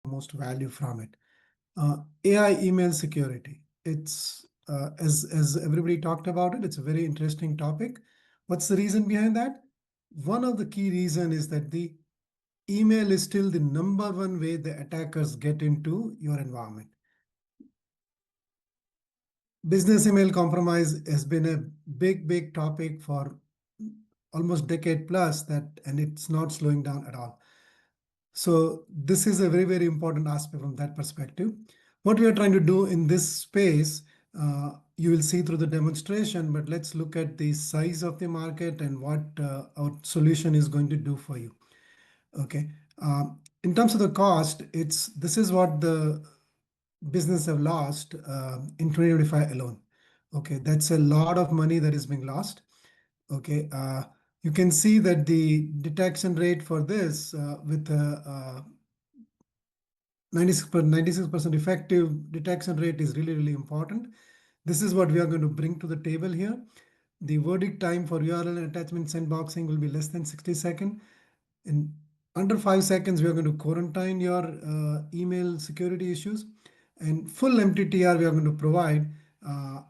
most value from it. AI email security. It's as everybody talked about it. It's a very interesting topic. What's the reason behind that? One of the key reason is that the email is still the number one way the attackers get into your environment. Business email compromise has been a big topic for almost decade plus and it's not slowing down at all. So this is a very important aspect from that perspective. What we are trying to do in this space, you will see through the demonstration, but let's look at the size of the market and what our solution is going to do for you. Okay. In terms of the cost, this is what the business have lost in 2025 alone. Okay, that's a lot of money that is being lost. Okay, you can see that the detection rate for this with 96% effective detection rate is really important. This is what we are going to bring to the table here. The verdict time for URL and attachment sandboxing will be less than 60 seconds. In under 5 seconds, we are going to quarantine your email security issues, and full MTTR we are going to provide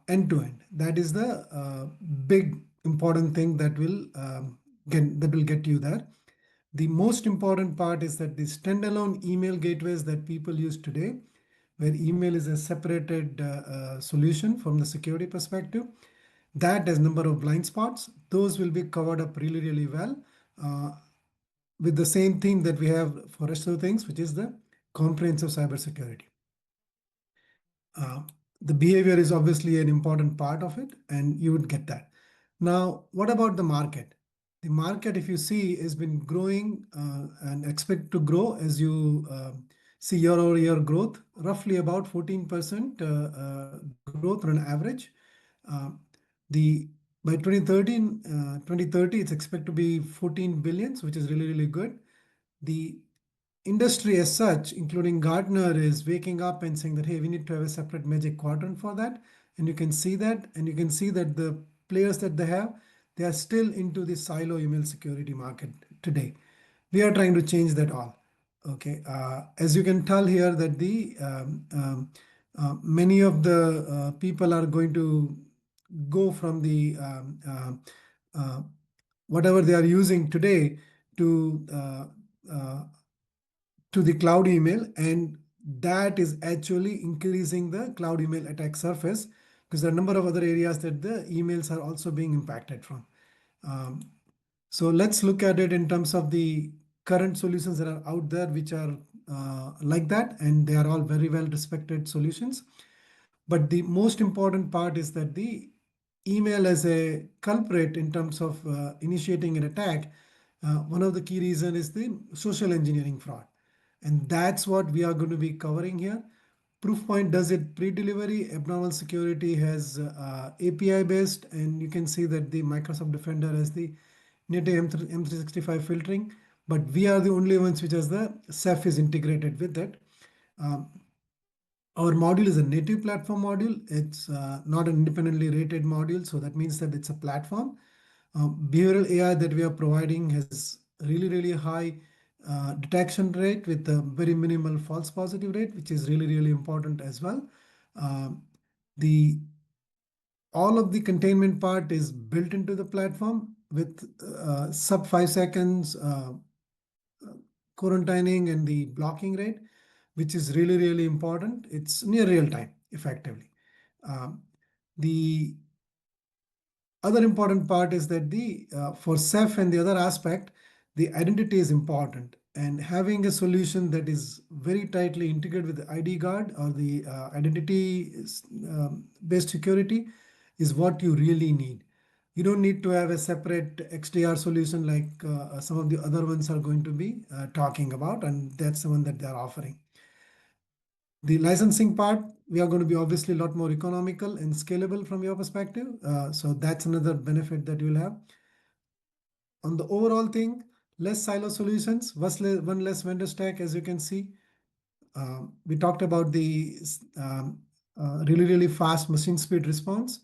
end to end. That is the big important thing that will get you there. The most important part is that the standalone email gateways that people use today, where email is a separated solution from the security perspective, that has number of blind spots. Those will be covered up really well. With the same theme that we have for rest of the things, which is the comprehensive cybersecurity. The behavior is obviously an important part of it, and you would get that. Now, what about the market? The market, if you see, has been growing and expect to grow as you see year-over-year growth, roughly about 14% growth on average. By 2030, it's expected to be 14 billions, which is really good. The industry as such, including Gartner, is waking up and saying that, hey, we need to have a separate Magic Quadrant for that. And you can see that, the players that they are still into the silo email security market today. We are trying to change that all. Okay, as you can tell here that many of the people are going to go from the whatever they are using today to the cloud email, and that is actually increasing the cloud email attack surface because there are a number of other areas that the emails are also being impacted from. So let's look at it in terms of the current solutions that are out there, which are like that, and they are all very well respected solutions. But the most important part is that the email as a culprit in terms of initiating an attack, one of the key reasons is the social engineering fraud. And that's what we are going to be covering here. Proofpoint does it pre-delivery. Abnormal Security has API based, and you can see that the Microsoft Defender has the native M365 filtering, but we are the only ones which has the Ceph is integrated with that. Our module is a native platform module. It's not an independently rated module, so that means that it's a platform. Behavioral AI that we are providing has really high detection rate with a very minimal false positive rate, which is really important as well. All of the containment part is built into the platform with sub 5 seconds quarantining and the blocking rate, which is really important. It's near real time, effectively. The other important part is that for Ceph and the other aspect, the identity is important, and having a solution that is very tightly integrated with the ID guard or the identity based security is what you really need. You don't need to have a separate XDR solution like some of the other ones are going to be talking about, and that's the one that they're offering. The licensing part, we are going to be obviously a lot more economical and scalable from your perspective. So that's another benefit that you'll have. On the overall thing, less silo solutions, one less vendor stack, as you can see. We talked about the really fast machine speed response.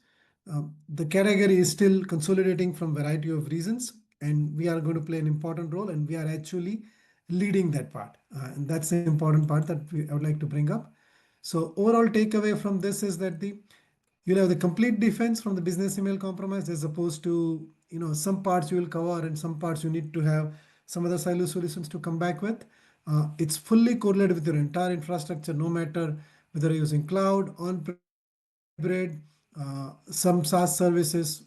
The category is still consolidating from a variety of reasons, and we are going to play an important role, and we are actually leading that part. And that's the important part that I would like to bring up. So overall takeaway from this is that you'll have the complete defense from the business email compromise, as opposed to some parts you will cover and some parts you need to have some other silo solutions to come back with. It's fully correlated with your entire infrastructure, no matter whether you're using cloud, on-prem, hybrid, some SaaS services,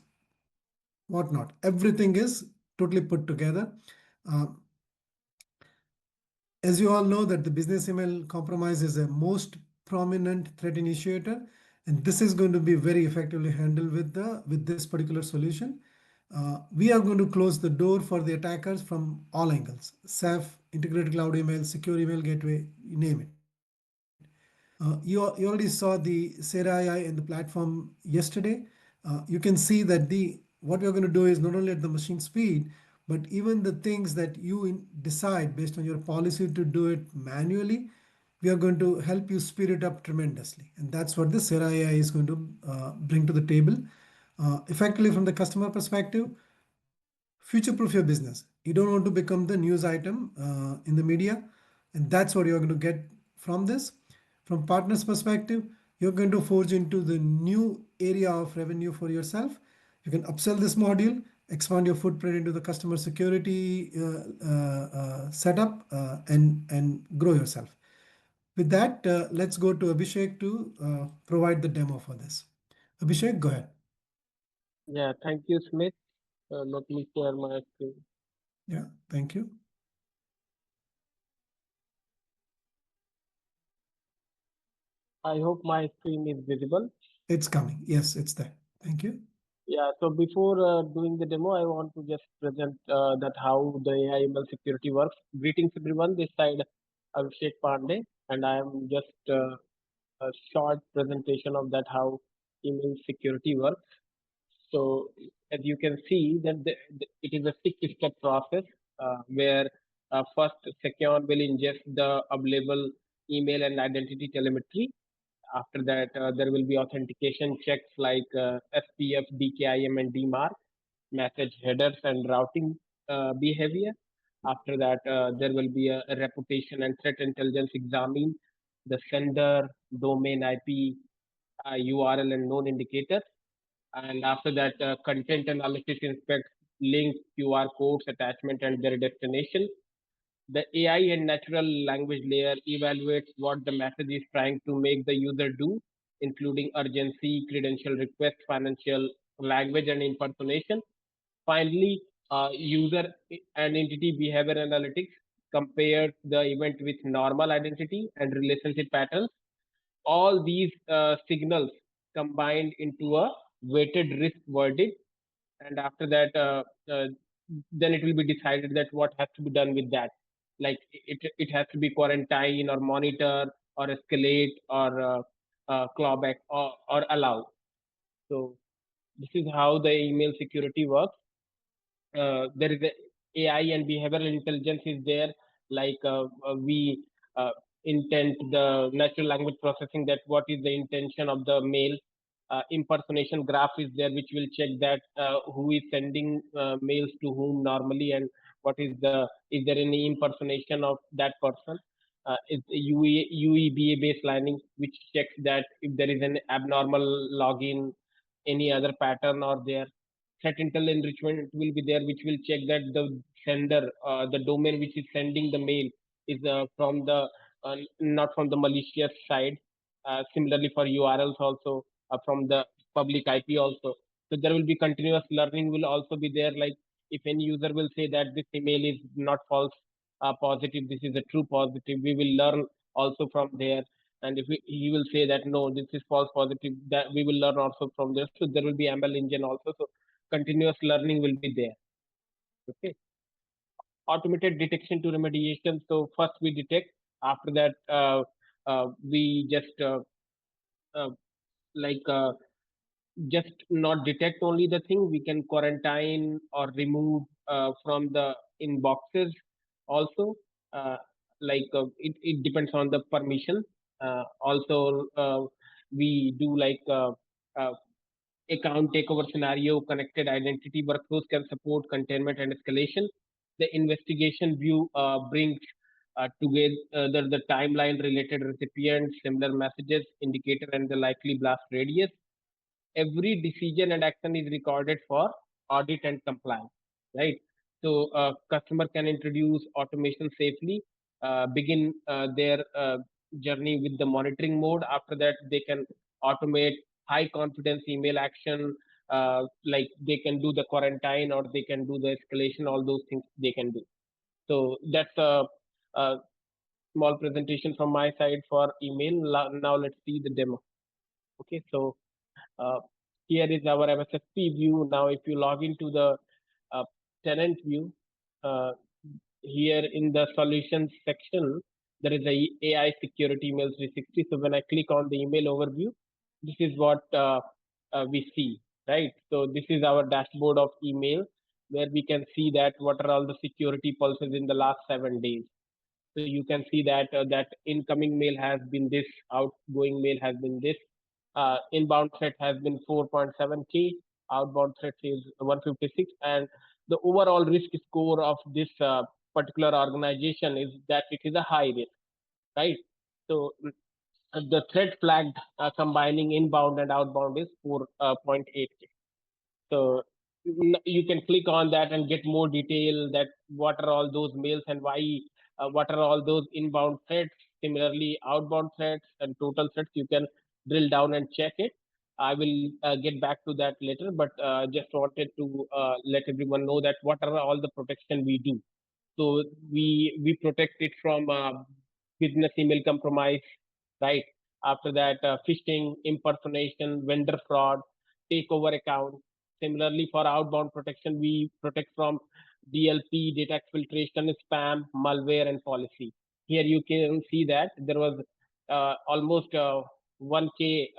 whatnot. Everything is totally put together. Uh, as you all know that the business email compromise is a most prominent threat initiator, and this is going to be very effectively handled with this particular solution. We are going to close the door for the attackers from all angles: SAF, integrated cloud email, secure email gateway, you name it. You already saw the Sera AI in the platform yesterday. You can see that the what we are going to do is not only at the machine speed, but even the things that you decide based on your policy to do it manually, we are going to help you speed it up tremendously. And that's what the Sera AI is going to bring to the table. Effectively, from the customer perspective, future proof your business. You don't want to become the news item in the media, and that's what you're going to get from this. From partners perspective, you're going to forge into the new area of revenue for yourself. You can upsell this module, expand your footprint into the customer security setup, and grow yourself. With that, let's go to Abhishek to provide the demo for this. Abhishek, go ahead. Yeah, thank you, Smith. Let me share my screen. Yeah, thank you. I hope my screen is visible. It's coming. Yes, it's there. Thank you. Yeah, so before doing the demo, I want to just present that how the AI ML security works. Greetings, everyone. This side Abhishek Pandey, and I am just a short presentation of that how email security works. So as you can see that it is a six-step process where first Secure will ingest the available email and identity telemetry. After that, there will be authentication checks like SPF, DKIM, and DMARC, message headers and routing behavior. After that, there will be a reputation and threat intelligence examine the sender, domain IP, URL, and known indicators. And after that, content analysis inspects links, QR codes, attachment, and their destination. The AI and natural language layer evaluates what the message is trying to make the user do, including urgency, credential request, financial language, and impersonation. Finally, user and entity behavior analytics compares the event with normal identity and relationship patterns. All these signals combined into a weighted risk verdict, and after that then it will be decided that what has to be done with that, like it has to be quarantine or monitor or escalate or clawback or allow. So this is how the email security works. There is a AI and behavioral intelligence is there, like we intent the natural language processing, that what is the intention of the mail. Impersonation graph is there, which will check that who is sending mails to whom normally, and what is there any impersonation of that person. Is UEBA baselining, which checks that if there is an abnormal login, any other pattern or there. Threat intel enrichment will be there, which will check that the sender, the domain which is sending the mail, is from the not from the malicious side. Similarly for URLs also, from the public IP also. So there will be continuous learning will also be there. Like if any user will say that this email is not false positive, this is a true positive, we will learn also from there. And if he will say that no, this is false positive, that we will learn also from there. So there will be ML engine also. So continuous learning will be there. Okay. Automated detection to remediation. So first we detect. After that, we just uh, like just not detect only the thing. We can quarantine or remove from the inboxes also. Uh, it depends on the permission. Also, we do like account takeover scenario, connected identity workflows can support containment and escalation. The investigation view brings together the timeline related recipients, similar messages, indicator, and the likely blast radius. Every decision and action is recorded for audit and compliance, right? So customer can introduce automation safely, begin their journey with the monitoring mode. After that, they can automate high confidence email action, like they can do the quarantine or they can do the escalation. All those things they can do. So that's a small presentation from my side for email. Now let's see the demo. Okay, so uh, here is our MSSP view. Now, if you log into the uh, tenant view, uh, here in the solutions section, there is a AI security email 360. So when I click on the email overview, this is what we see, right? So this is our dashboard of email where we can see that what are all the security pulses in the last 7 days. So you can see that that incoming mail has been this, outgoing mail has been this, inbound threat has been 4.7K, outbound threat is 156, and the overall risk score of this particular organization is that it is a high risk, right? So the threat flagged combining inbound and outbound is 4.8K. So you can click on that and get more detail that what are all those mails and why, what are all those inbound threats, similarly outbound threats and total threats. You can drill down and check it. I will get back to that later, but just wanted to let everyone know that what are all the protection we do. So we protect it from business email compromise, right? After that, phishing, impersonation, vendor fraud, takeover account. Similarly, for outbound protection, we protect from DLP, data exfiltration, spam, malware, and policy. Here you can see that there was almost 1K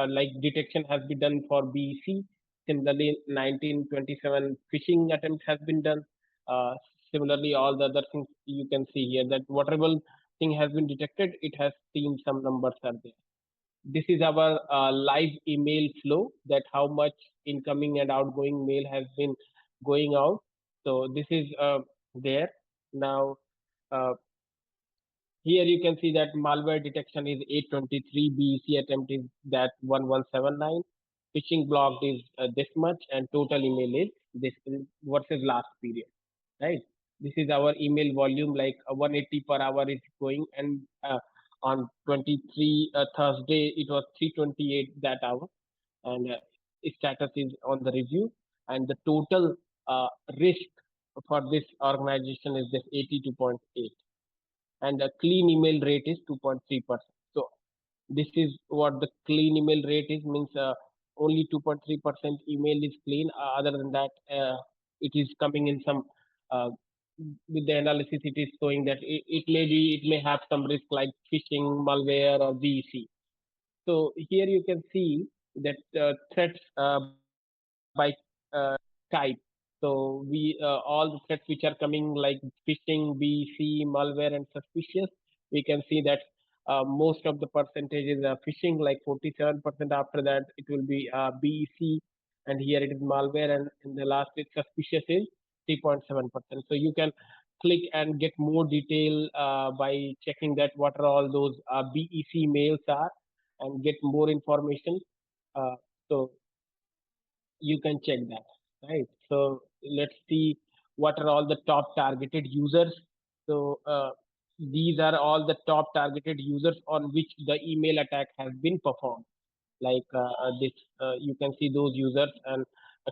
like detection has been done for BEC. Similarly, 1927 phishing attempt has been done. Uh, Similarly, all the other things you can see here that whatever thing has been detected, it has seen some numbers are there. This is our live email flow, that how much incoming and outgoing mail has been going out. So this is there. Now, uh, here you can see that malware detection is 823, BEC attempt is that 1179, phishing blocked is this much, and total email is this versus last period, right? This is our email volume, like 180 per hour is going, and on 23 Thursday it was 328 that hour, and status is on the review, and the total uh, risk for this organization is this 82.8, and the clean email rate is 2.3%. So this is what the clean email rate is, means only 2.3% email is clean. Other than that, it is coming in some uh, with the analysis. It is showing that it may have some risk like phishing, malware, or VEC. So here you can see that threats by type. So we all the threats which are coming like phishing, BC, malware, and suspicious. We can see that most of the percentage is phishing, like 47%. After that, it will be BEC, and here it is malware, and in the last it's suspicious is 3.7%. So you can click and get more detail by checking that what are all those BEC mails are, and get more information. Uh, so you can check that, right? So let's see what are all the top targeted users. So these are all the top targeted users on which the email attack has been performed, like this. You can see those users and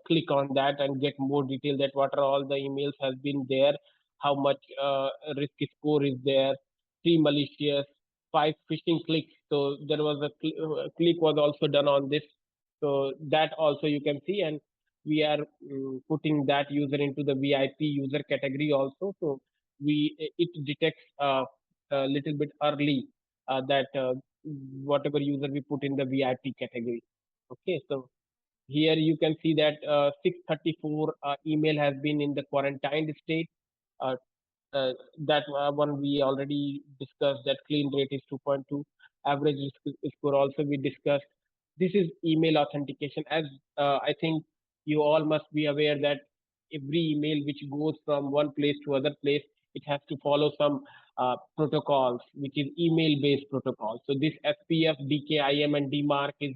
click on that and get more detail that what are all the emails has been there, how much risk score is there, three malicious, five phishing clicks. So there was a click was also done on this. So that also you can see, and we are putting that user into the VIP user category also. So we it detects a little bit early that whatever user we put in the VIP category. Okay, so here you can see that 634 email has been in the quarantined state. Uh, uh, that one we already discussed, that clean rate is 2.2. Average risk score also we discussed. This is email authentication. As I think you all must be aware that every email which goes from one place to other place, it has to follow some protocols, which is email based protocols. So this SPF, DKIM, and DMARC is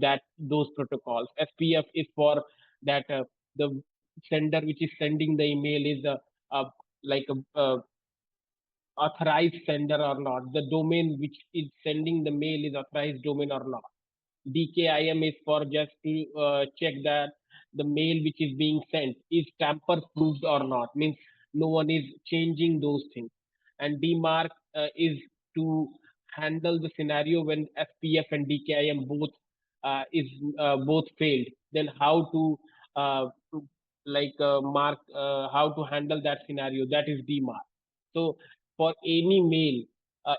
that those protocols. SPF is for that the sender which is sending the email is a like a authorized sender or not. The domain which is sending the mail is authorized domain or not. DKIM is for just to check that the mail which is being sent is tamper proofed or not. Means no one is changing those things. And DMARC is to handle the scenario when SPF and DKIM both failed. Then how to uh, mark how to handle that scenario. That is DMARC. So for any mail,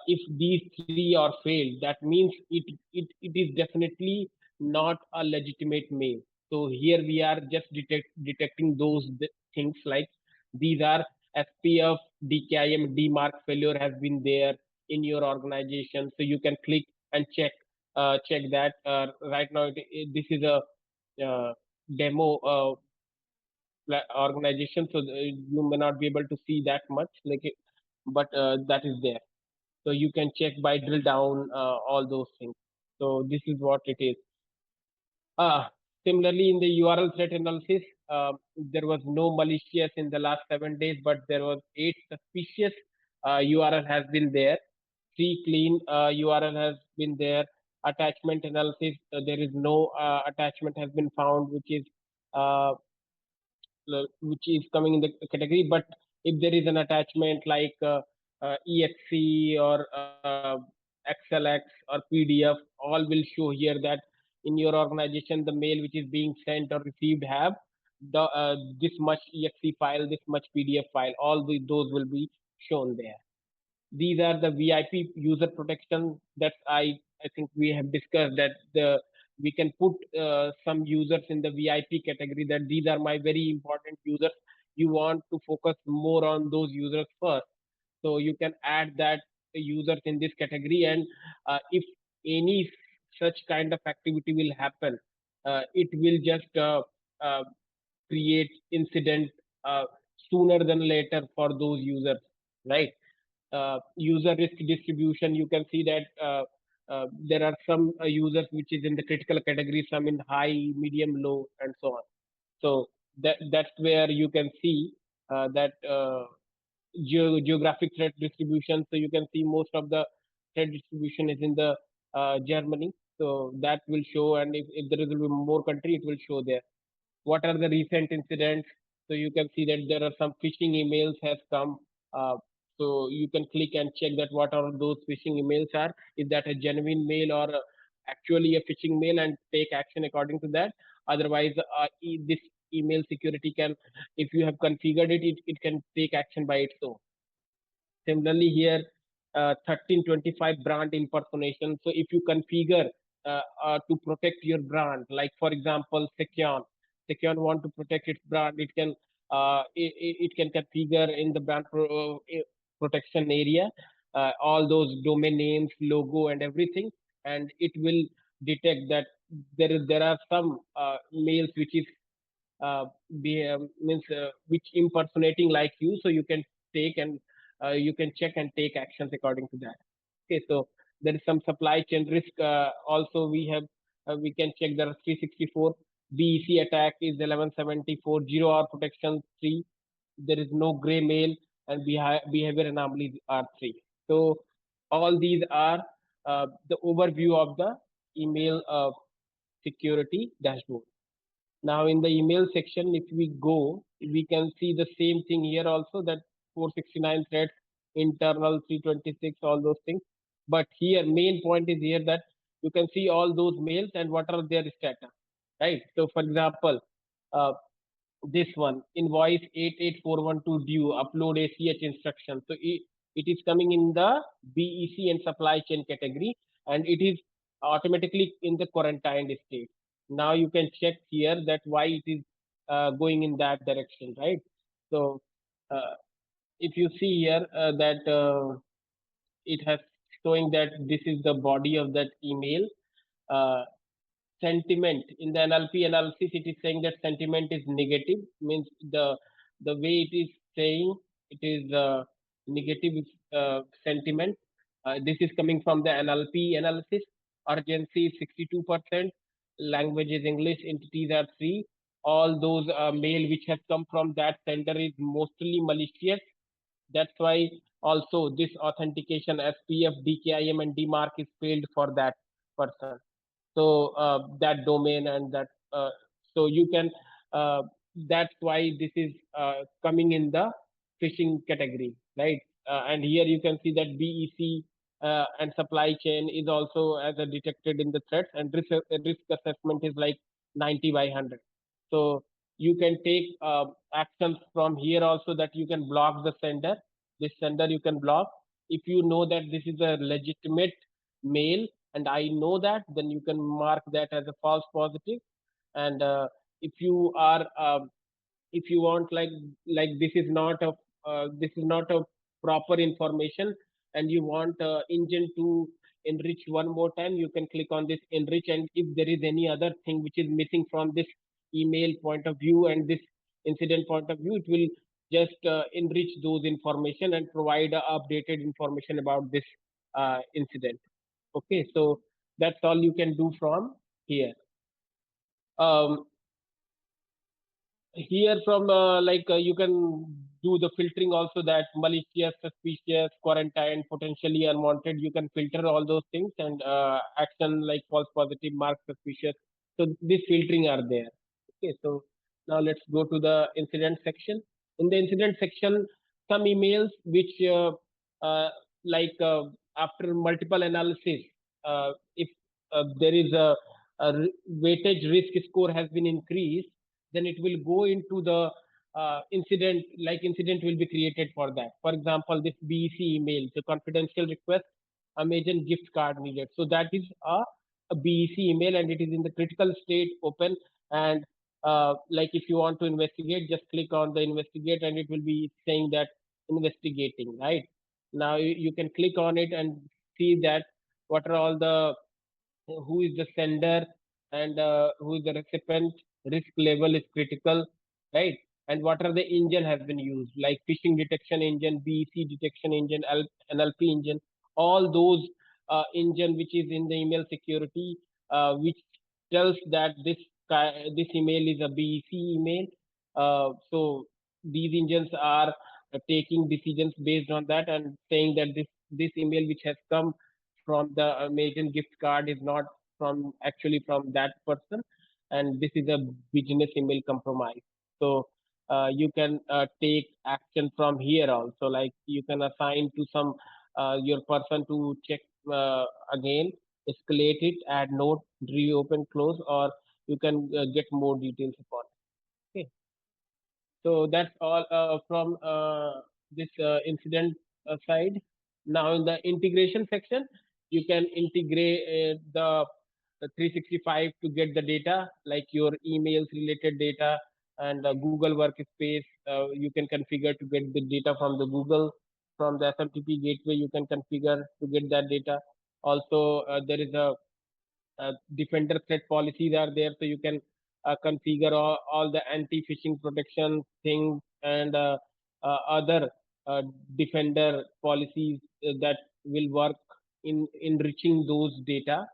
if these three are failed, that means it is definitely not a legitimate mail. So here we are just detecting those things like these are SPF, DKIM, DMARC failure has been there in your organization. So you can click and check that. Right now, this is a demo organization, so you may not be able to see that much like it, but that is there. So you can check by drill down all those things. So this is what it is. Similarly, in the URL threat analysis, there was no malicious in the last 7 days, but there was 8 suspicious URL has been there. 3 clean URL has been there. Attachment analysis, there is no attachment has been found, uh, which is coming in the category. But if there is an attachment like exe or xlx or pdf, all will show here that in your organization the mail which is being sent or received have this much exe file, this much pdf file, those will be shown there. These are the VIP user protection that I think we have discussed that the we can put some users in the VIP category, that these are my very important users. You want to focus more on those users first, so you can add that users in this category. And if any such kind of activity will happen, it will just uh, create incident uh, sooner than later for those users, right? User risk distribution, you can see that there are some users which is in the critical category, some in high, medium, low, and so on. So that's where you can see that geographic threat distribution. So you can see most of the threat distribution is in the Germany. So that will show, and if there is will be more country, it will show there. What are the recent incidents? So you can see that there are some phishing emails has come. Uh, so you can click and check that what are those phishing emails are. Is that a genuine mail or actually a phishing mail, and take action according to that. Otherwise, this email security can, if you have configured it can take action by its own. Similarly, here 1325 brand impersonation. So if you configure to protect your brand, like for example, Sekion want to protect its brand, it can configure in the brand protection area all those domain names, logo, and everything, and it will detect that there are some mails which is means which impersonating like you, so you can take and you can check and take actions according to that. Okay, so there is some supply chain risk also we have. We can check there are 364 BEC attack is 1174, 0 hour protection 3, there is no gray mail, and behavior anomalies are 3. So all these are the overview of the email security dashboard. Now in the email section, if we go, we can see the same thing here also, that 469 threads, internal 326, all those things. But here, main point is here that you can see all those mails and what are their status, right? So for example, uh, this one, invoice 88412 due, upload ACH instruction. So it is coming in the BEC and supply chain category, and it is automatically in the quarantined state. Now you can check here that why it is going in that direction, right? So uh, if you see here that it has showing that this is the body of that email. Uh, sentiment in the NLP analysis. It is saying that sentiment is negative, means the way it is saying it is negative sentiment. This is coming from the NLP analysis. Urgency is 62%. Language is English. Entities are three. All those mail which has come from that sender is mostly malicious. That's why also this authentication SPF, DKIM, and DMARC is failed for that person. So that domain and that so you can that's why this is coming in the phishing category, right? And here you can see that BEC and supply chain is also as a detected in the threats, and risk assessment is like 90 by 100. So you can take actions from here also, that you can block the sender. This sender you can block if you know that this is a legitimate mail, and I know that, then you can mark that as a false positive. And if you are if you want, like this is not a this is not a proper information, and you want engine to enrich one more time, you can click on this enrich, and if there is any other thing which is missing from this email point of view and this incident point of view, it will just enrich those information and provide updated information about this incident. Okay, so that's all you can do from here. um, Here from you can do the filtering also, that malicious, suspicious, quarantine, potentially unwanted, you can filter all those things, and action like false positive, mark suspicious. So this filtering are there. Okay, so now let's go to the incident section. In the incident section, some emails which uh, like after multiple analysis, if there is a weightage risk score has been increased, then it will go into the incident, like incident will be created for that. For example, this BEC email, the confidential request, Amazon gift card needed. So that is a BEC email, and it is in the critical state open. And like if you want to investigate, just click on the investigate, and it will be saying that investigating, right? Now you can click on it and see that what are all the, who is the sender, and who is the recipient, risk level is critical, right? And what are the engine has been used, like phishing detection engine, BEC detection engine, NLP engine, all those engine which is in the email security, which tells that this email is a BEC email. So these engines are taking decisions based on that, and saying that this email which has come from the Amazon gift card is not from actually from that person, and this is a business email compromise. So you can take action from here also, like you can assign to some your person to check again, escalate it, add note, reopen, close, or you can get more details upon it. Okay, so that's all from this incident side. Now in the integration section, you can integrate the 365 to get the data, like your emails related data, and Google Workspace. You can configure to get the data from the Google, from the SMTP gateway. You can configure to get that data. Also, there is a defender threat policies are there, so you can configure all the anti-phishing protection things, and other uh, defender policies that will work in enriching those data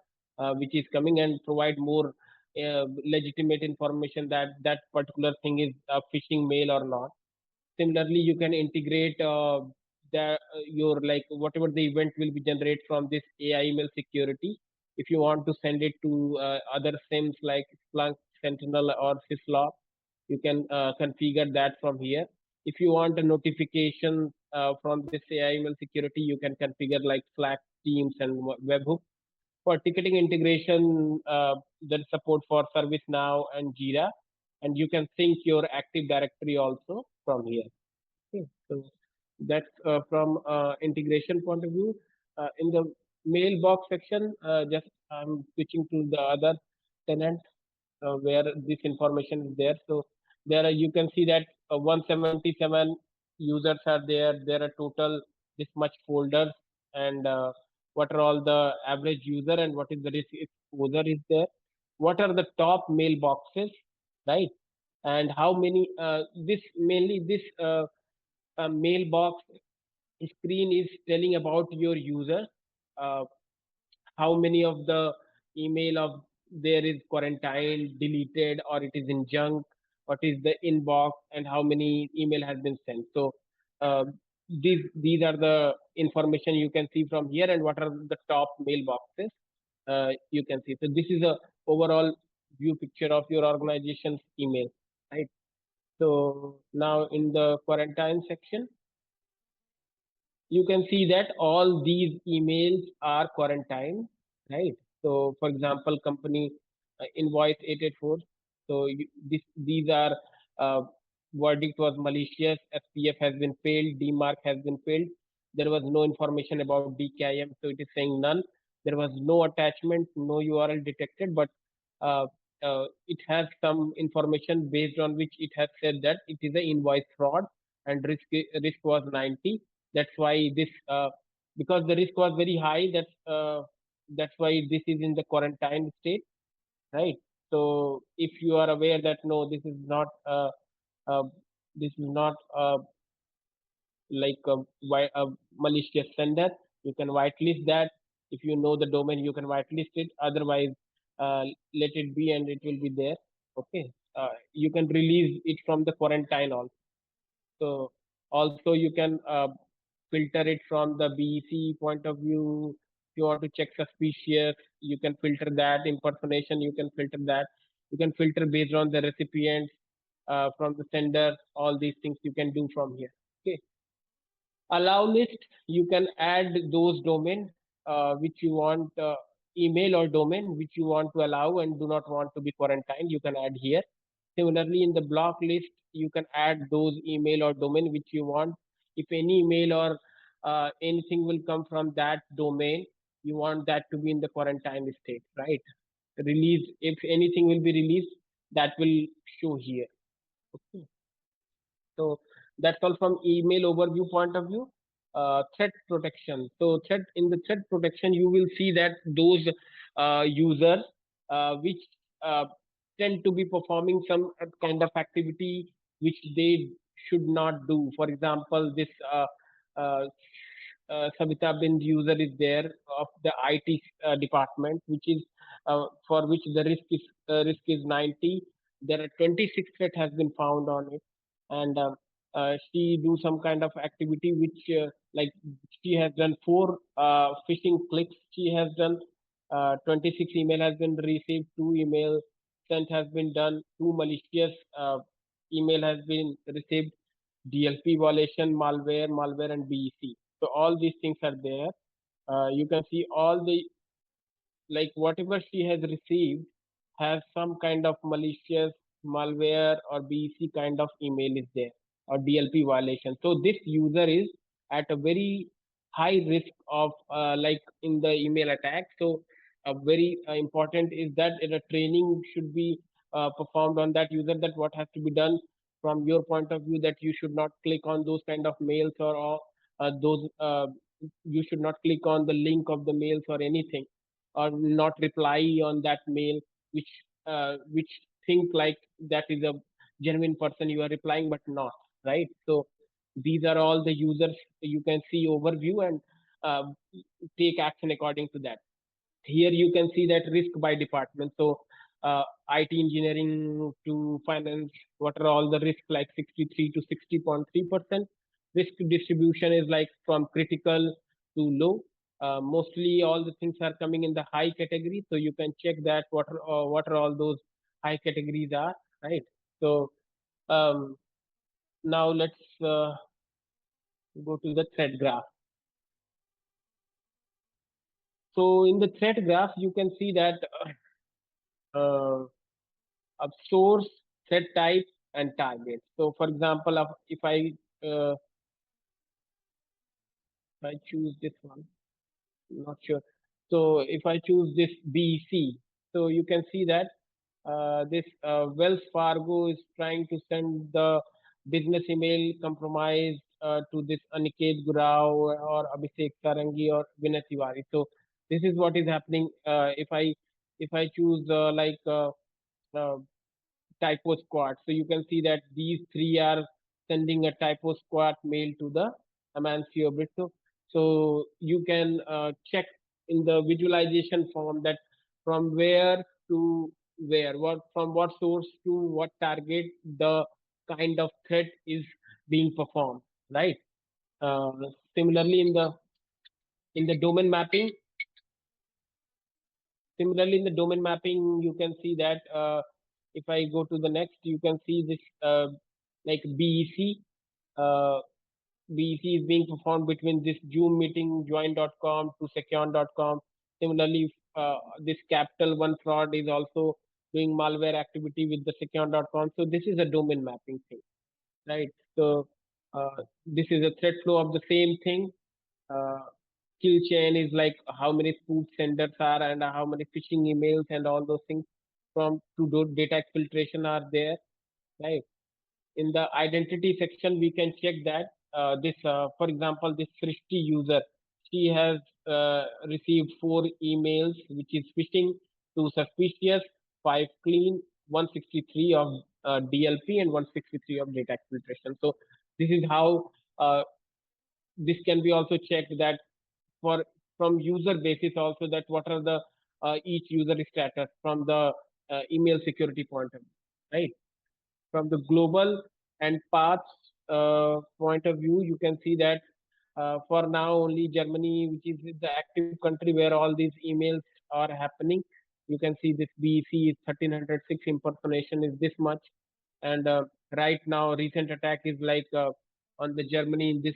which is coming, and provide more legitimate information that that particular thing is a phishing mail or not. Similarly, you can integrate your, like whatever the event will be generated from this AI email security. If you want to send it to other SIMs like Splunk, Sentinel, or Syslog, you can configure that from here. If you want a notification from this AI email security, you can configure like Slack, Teams, and Webhook. For ticketing integration, there is support for ServiceNow and Jira, and you can sync your Active Directory also from here. Okay, so that's from integration point of view. In the mailbox section, just I'm switching to the other tenant where this information is there. So there you can see that 177 users are there. There are total this much folders, and what are all the average user and what is the risk exposure is there. what are the top mailboxes, right? And how many this mainly this mailbox screen is telling about your user, uh, how many of the email of there is quarantined, deleted, or it is in junk, what is the inbox, and how many email has been sent. So uh, these are the information you can see from here, and what are the top mailboxes you can see. So this is a overall view picture of your organization's email, right? So now in the quarantine section, you can see that all these emails are quarantined, right? So, for example, company invoice 884. So, these are uh, verdict was malicious, SPF has been failed, DMARC has been failed. There was no information about DKIM, so it is saying none. There was no attachment, no URL detected, but uh, it has some information based on which it has said that it is an invoice fraud and risk was 90. That's why this because the risk was very high. That's why this is in the quarantine state, right? So if you are aware that no, uh, this is not like a malicious sender, you can whitelist that. If you know the domain, you can whitelist it. Otherwise, let it be, and it will be there. Okay, you can release it from the quarantine also. So also you can filter it from the BEC point of view. If you want to check suspicious, you can filter that. Impersonation, you can filter that. You can filter based on the recipient, from the sender. All these things you can do from here. Okay. Allow list, you can add those domain which you want, email or domain which you want to allow and do not want to be quarantined. You can add here. Similarly, in the block list, you can add those email or domain which you want. If any email or anything will come from that domain, you want that to be in the quarantine state, right? Release, if anything will be released, that will show here. Okay. So that's all from email overview point of view. Threat protection. So threat in the threat protection, you will see that those users which uh, tend to be performing some kind of activity which they should not do. For example, this uh, Savita Bind user is there of the IT department, which is for which the risk is 90. There are 26 threat has been found on it, and she do some kind of activity which like she has done four phishing clicks. She has done 26 email has been received, two email sent has been done, two malicious email has been received, DLP violation, malware, and BEC. So all these things are there. You can see all the, like whatever she has received has some kind of malicious malware or BEC kind of email is there, or DLP violation. So this user is at a very high risk of like in the email attack. So very important is that a training should be performed on that user, that what has to be done from your point of view, that you should not click on those kind of mails, or those you should not click on the link of the mails or anything, or not reply on that mail which think like that is a genuine person you are replying, but not, right? So these are all the users. You can see overview and uh, take action according to that. Here you can see that risk by department. So IT engineering to finance, what are all the risk, like 63 to 60.3%. Risk distribution is like from critical to low. Mostly all the things are coming in the high category, so you can check that what are all those high categories are, right? So um, now let's go to the threat graph. So in the threat graph, you can see that uh, of source, set type, and target. So, for example, uh, if I choose this one, I'm not sure. So, if I choose this BC, so you can see that this Wells Fargo is trying to send the business email compromised to this Aniket Gurao or Abhishek Sarangi or Vinay Tiwari. So, this is what is happening. If I if I choose uh, typo squad. So you can see that these three are sending a typo squad mail to the Amancio Brito. So you can check in the visualization form that from where to where, what from what source to what target the kind of threat is being performed, right? Uh, Similarly, in the domain mapping, similarly in the domain mapping, you can see that if I go to the next, you can see this like BEC. Uh, BEC is being performed between this Zoom meeting join.com to secure.com. Similarly, this Capital One fraud is also doing malware activity with the secure.com. So this is a domain mapping thing, right? So this is a threat flow of the same thing. uh, Kill chain is like how many spoof senders are and how many phishing emails and all those things from to do data exfiltration are there, right? In the identity section we can check that this for example, this Srishti user, she has received 4 emails which is phishing, 2 suspicious, 5 clean, 163 of DLP and 163 of data exfiltration. So this is how uh, this can be also checked that for from user basis also, that what are the each user status from the email security point of view, right? From the global and paths point of view, you can see that for now only Germany, which is the active country where all these emails are happening. You can see this BEC is 1306, impersonation is this much, and right now recent attack is like on the Germany in this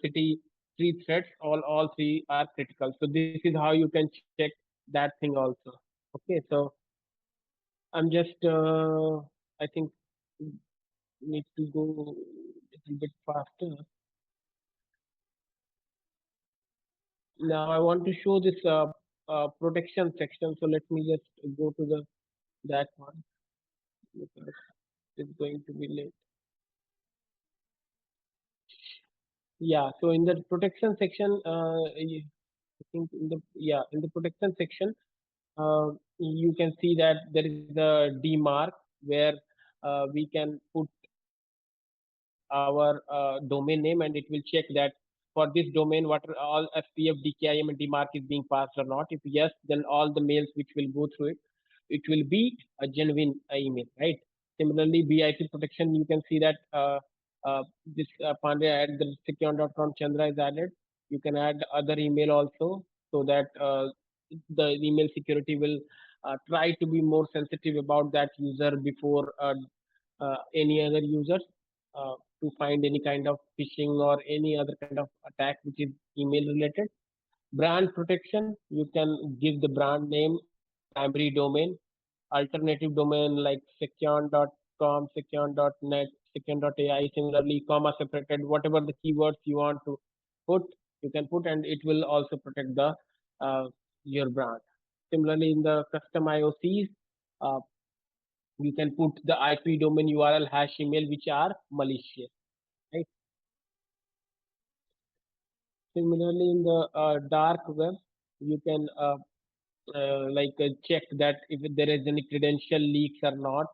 city, 3 threats, all three are critical. So this is how you can check that thing also. Okay, so I'm just I think need to go a little bit faster. Now I want to show this protection section. So let me just go to the that one because it's going to be late. Yeah. So in the protection section, I think in the yeah in the protection section, you can see that there is a D mark where we can put our domain name, and it will check that for this domain what are all SPF, DKIM, and DMARC is being passed or not. If yes, then all the mails which will go through it, it will be a genuine email, right? Similarly, BIP protection, you can see that this Pandya at the secure.com Chandra is added. You can add other email also, so that the email security will try to be more sensitive about that user before any other users to find any kind of phishing or any other kind of attack which is email related. Brand protection, you can give the brand name, primary domain, alternative domain like secure.com, secure.net, secure.ai, similarly comma separated, whatever the keywords you want to put, you can put, and it will also protect the uh, your brand. Similarly, in the custom IOCs, uh, you can put the IP domain URL hash email which are malicious, right? Similarly, in the dark web, you can check that if there is any credential leaks or not.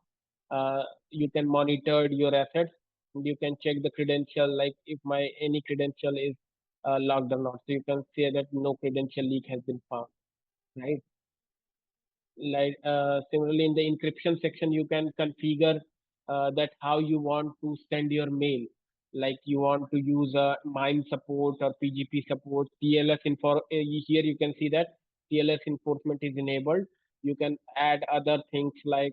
You can monitor your assets, and you can check the credential, like if my any credential is logged or not. So you can say that no credential leak has been found, right? Like similarly in the encryption section, you can configure that how you want to send your mail, like you want to use a mime support or PGP support, TLS info. Here you can see that TLS enforcement is enabled. You can add other things like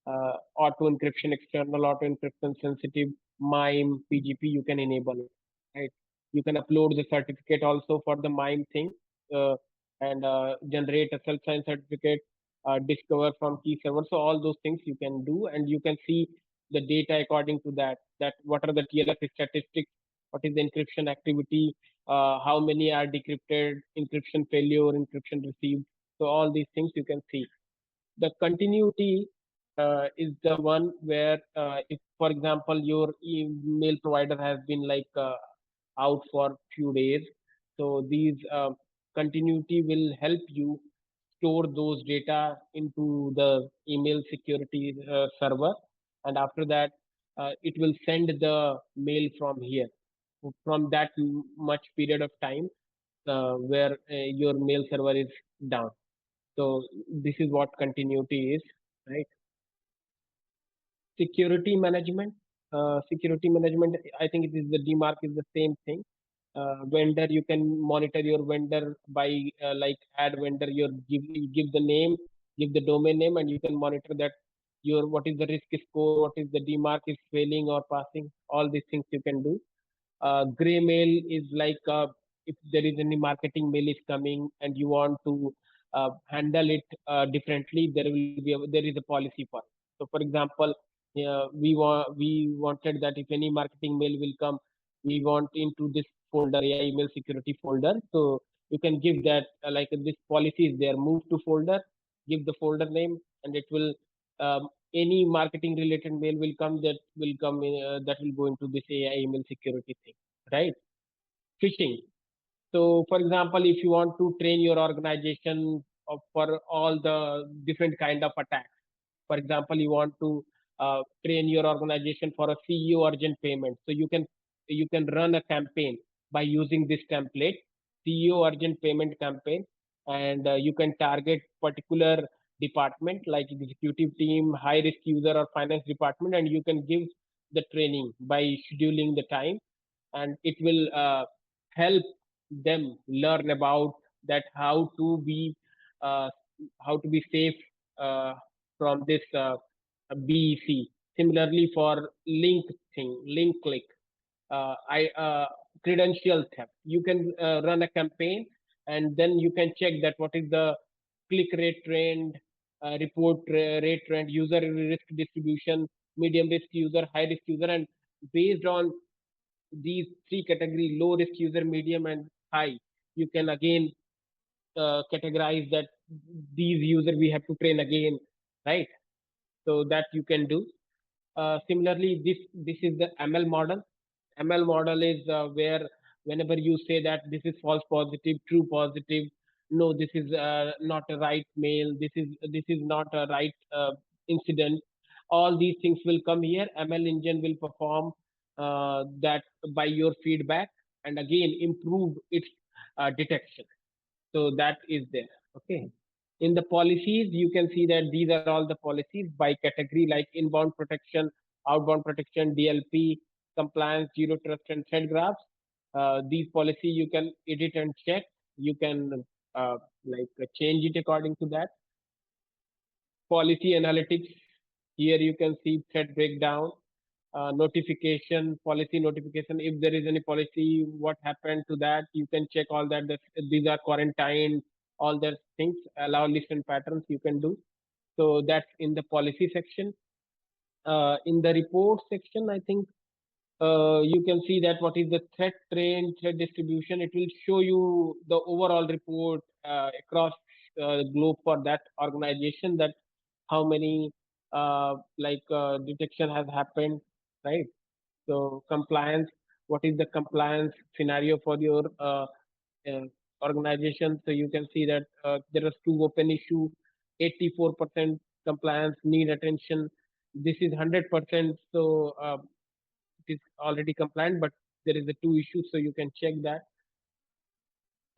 auto encryption, external auto encryption, sensitive mime PGP, you can enable it, right? You can upload the certificate also for the mime thing, uh, and generate a self sign certificate, discover from key server. So all those things you can do, and you can see the data according to that. That what are the TLS statistics, what is the encryption activity, how many are decrypted, encryption failure, encryption received. So all these things you can see. The continuity is the one where if, for example, your email provider has been like out for few days, so these continuity will help you store those data into the email security server, and after that, it will send the mail from here, from that much period of time where your mail server is down. So this is what continuity is, right? Security management. Security management, I think it is the DMARC is the same thing. Vendor, you can monitor your vendor by like add vendor, your you give the name, give the domain name, and you can monitor that your what is the risk score, what is the DMARC is failing or passing. All these things you can do. Gray mail is like if there is any marketing mail is coming and you want to handle it differently, there is a policy for it. So for example, we wanted that if any marketing mail will come, we want into this folder, AI email security folder. So you can give that like this policy is there, move to folder, give the folder name, and it will any marketing related mail will come, that will come in, that will go into this AI email security thing, right? Phishing. So, for example, if you want to train your organization for all the different kind of attacks, for example, you want to train your organization for a CEO urgent payment, so you can run a campaign by using this template, CEO urgent payment campaign, and you can target particular department like executive team, high risk user, or finance department, and you can give the training by scheduling the time, and it will help them learn about that uh, how to be safe from this BEC. Similarly, for link click, I credential theft. You can run a campaign, and then you can check that what is the click rate trend, rate trend, user risk distribution, medium risk user, high risk user, and based on these three category, low risk user, medium, and high, you can again categorize that these user we have to train again, right? So that you can do. Similarly, this is the ML model. ML model is where whenever you say that this is false positive, true positive, no, this is not a right mail, this is not a right incident. All these things will come here. ML engine will perform that by your feedback, and again improve its detection. So that is there. Okay. In the policies, you can see that these are all the policies by category, like inbound protection, outbound protection, DLP, compliance, zero trust, and threat graphs. These policy you can edit and check. You can change it according to that. Policy analytics. Here you can see threat breakdown, notification, policy notification. If there is any policy, what happened to that? You can check all that. These are quarantined, all that things. Allow list and patterns you can do. So that's in the policy section. In the report section, I think you can see that what is the threat trend, threat distribution. It will show you the overall report across globe for that organization, that how many detection has happened, right? So compliance, what is the compliance scenario for your uh, organization? So you can see that there are two open issue, 84% compliance need attention. This is 100%. So it is already compliant, but there is a two issues, so you can check that.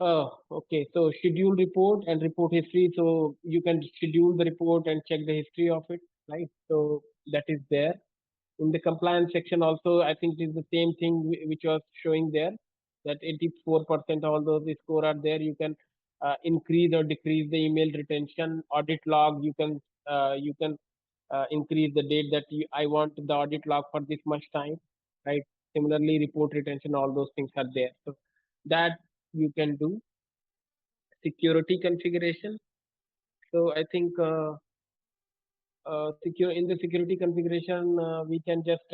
Oh, okay. So schedule report and report history. So you can schedule the report and check the history of it, right? So that is there. In the compliance section also, I think it is the same thing which was showing there, that 84% all those score are there. You can increase or decrease the email retention. Audit log, you can increase the date that I want the audit log for this much time, right? Similarly, report retention, all those things are there. So that you can do. Security configuration. So I think secure in the security configuration, we can just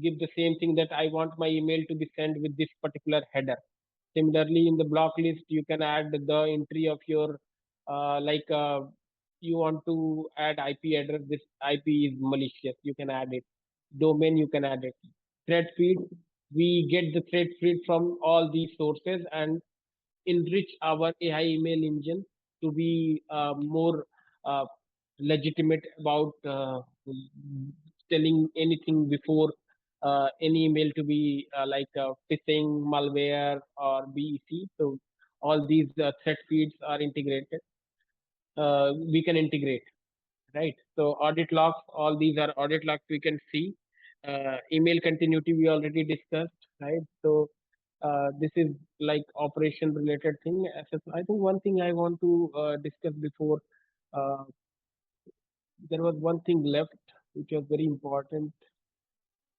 give the same thing, that I want my email to be sent with this particular header. Similarly, in the block list, you can add the entry of your you want to add IP address. This IP is malicious. You can add it. Domain, you can add it. Thread feed. We get the thread feed from all these sources and enrich our AI email engine. to be more uh, legitimate about telling anything before any email to be like phishing, malware, or BEC. So all these threat feeds are integrated. We can integrate, right? So audit logs, all these are audit logs we can see. Email continuity we already discussed, right? So this is like operation related thing. I think one thing I want to discuss before uh, there was one thing left which was very important.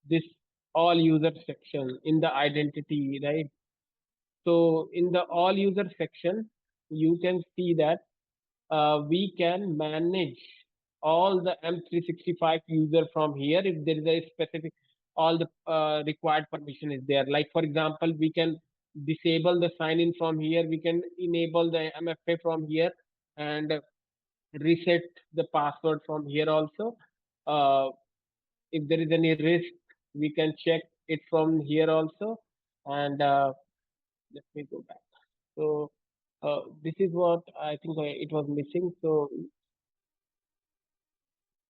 This all user section in the identity, right? So in the all user section, you can see that we can manage all the M365 user from here if there is a specific all the required permission is there. Like for example, we can disable the sign in from here. We can enable the MFA from here and reset the password from here also. Uh, if there is any risk, we can check it from here also. And let me go back. So this is what I think it was missing. So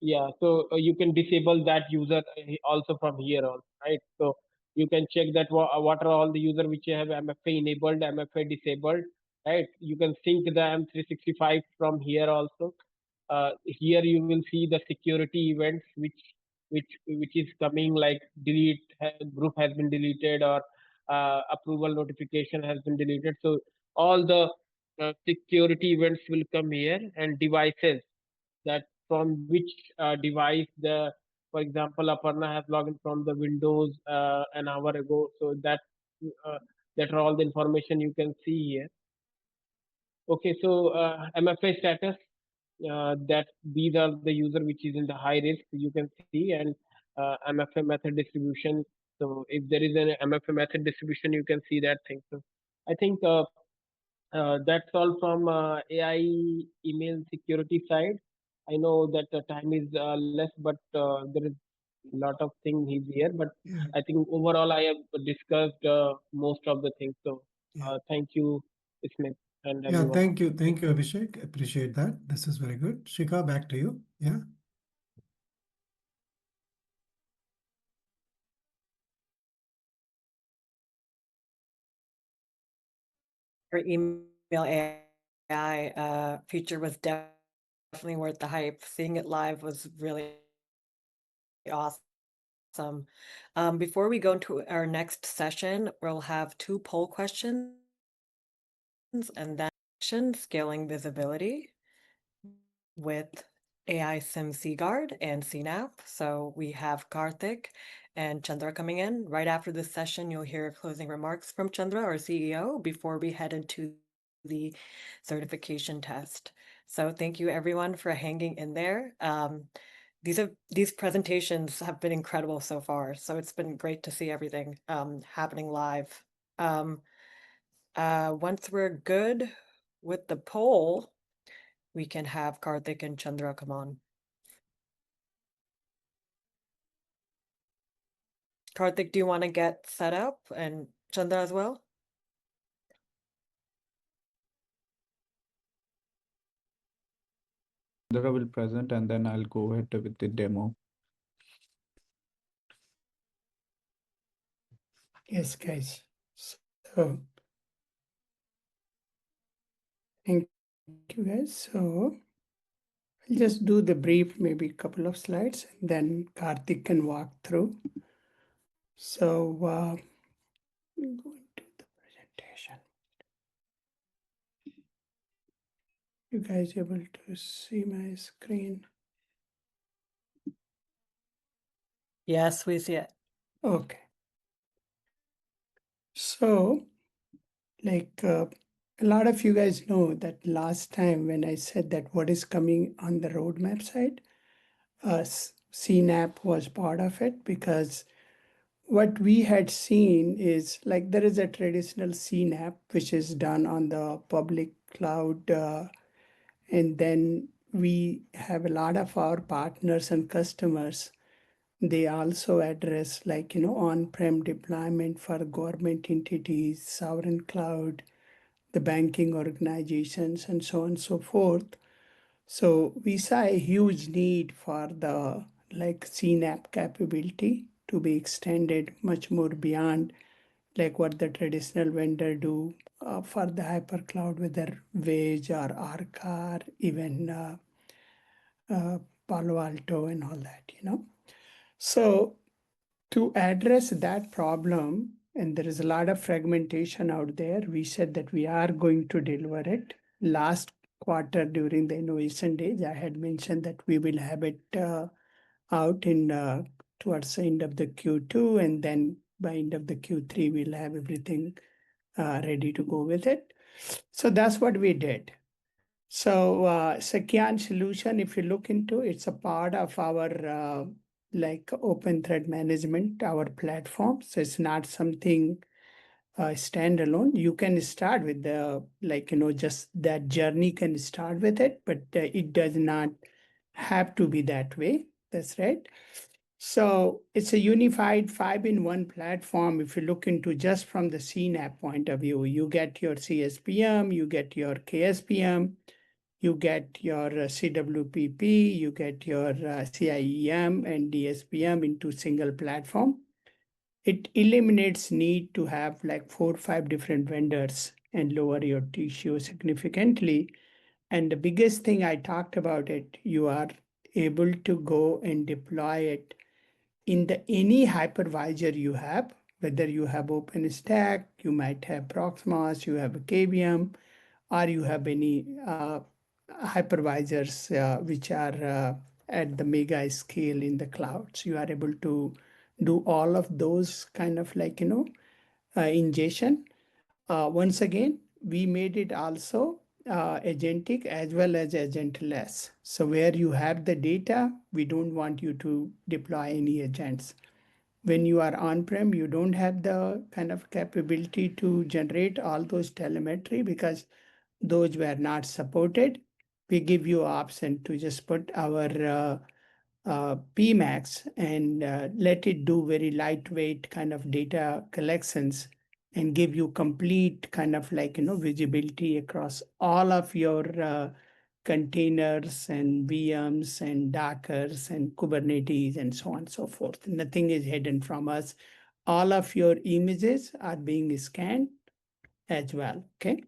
yeah, so you can disable that user also from here on, right? So you can check that what are all the user which have MFA enabled, MFA disabled, right? You can sync the M365 from here also. Here you will see the security events which is coming like group has been deleted or approval notification has been deleted. So all the security events will come here and devices that from which device the for example Aparna has logged in from the Windows an hour ago, so uh, that are all the information you can see here. Okay, so MFA status, that these are the user which is in the high risk you can see, and MFA method distribution. So if there is an MFA method distribution you can see that thing. So I think that's all from AI email security side. I know that the time is less, but there is a lot of things here. But Yeah, I think overall I have discussed most of the things. So yeah. thank you, Smith, and Yeah, everyone. thank you. Thank you, Abhishek. Appreciate that. This is very good. Shika, back to you. Yeah. Our email AI feature was definitely worth the hype. Seeing it live was really awesome. Before we go into our next session, we'll have two poll questions and then section scaling visibility with AI SIM CGuard and CNAP. So we have Karthik and Chandra coming in. Right after this session, you'll hear closing remarks from Chandra, our CEO, before we head into the certification test. So thank you everyone for hanging in there. These presentations have been incredible so far. So it's been great to see everything happening live. Um, Once we're good with the poll, we can have Karthik and Chandra come on. Karthik, do you want to get set up and Chandra as well? Chandra will present and then I'll go ahead with the demo. Yes, guys. So, thank you, guys. So, I'll just do the brief, maybe a couple of slides, and then Karthik can walk through. So, go into the presentation. You guys able to see my screen? Yes, we see it. Okay. So, like a lot of you guys know that last time when I said that what is coming on the roadmap side, CNAP was part of it because what we had seen is like there is a traditional CNAP which is done on the public cloud, and then we have a lot of our partners and customers. They also address on-prem deployment for government entities, sovereign cloud. the banking organizations, and so on and so forth. So we saw a huge need for the like CNAP capability to be extended much more beyond like what the traditional vendor do for the hypercloud, whether Wage or Arca, or even Palo Alto and all that. So to address that problem, and there is a lot of fragmentation out there, we said that we are going to deliver it. Last quarter during the innovation days, I had mentioned that we will have it out in towards the end of the Q2, and then by end of the Q3, we'll have everything ready to go with it. So that's what we did. So Sakyan solution, if you look into, it's a part of our like open thread management, our platform. So it's not something standalone. You can start with the just that journey can start with it, but it does not have to be that way. That's right. So it's a unified 5-in-1 platform. If you look into just from the CNAP point of view, you get your CSPM, you get your KSPM, you get your CWPP, you get your CIEM and DSPM into single platform. It eliminates need to have like 4 or 5 different vendors and lower your TCO significantly. And the biggest thing I talked about it, you are able to go and deploy it in the any hypervisor you have, whether you have OpenStack, you might have Proxmox, you have a KVM, or you have any hypervisors which are at the mega scale in the clouds. You are able to do all of those kind of ingestion. Once again, we made it also agentic as well as agentless. So where you have the data, we don't want you to deploy any agents. When you are on-prem, you don't have the kind of capability to generate all those telemetry because those were not supported. We give you option to just put our PMAX and let it do very lightweight kind of data collections and give you complete kind of visibility across all of your containers and VMs and Dockers and Kubernetes and so on and so forth. Nothing is hidden from us. All of your images are being scanned as well. Okay.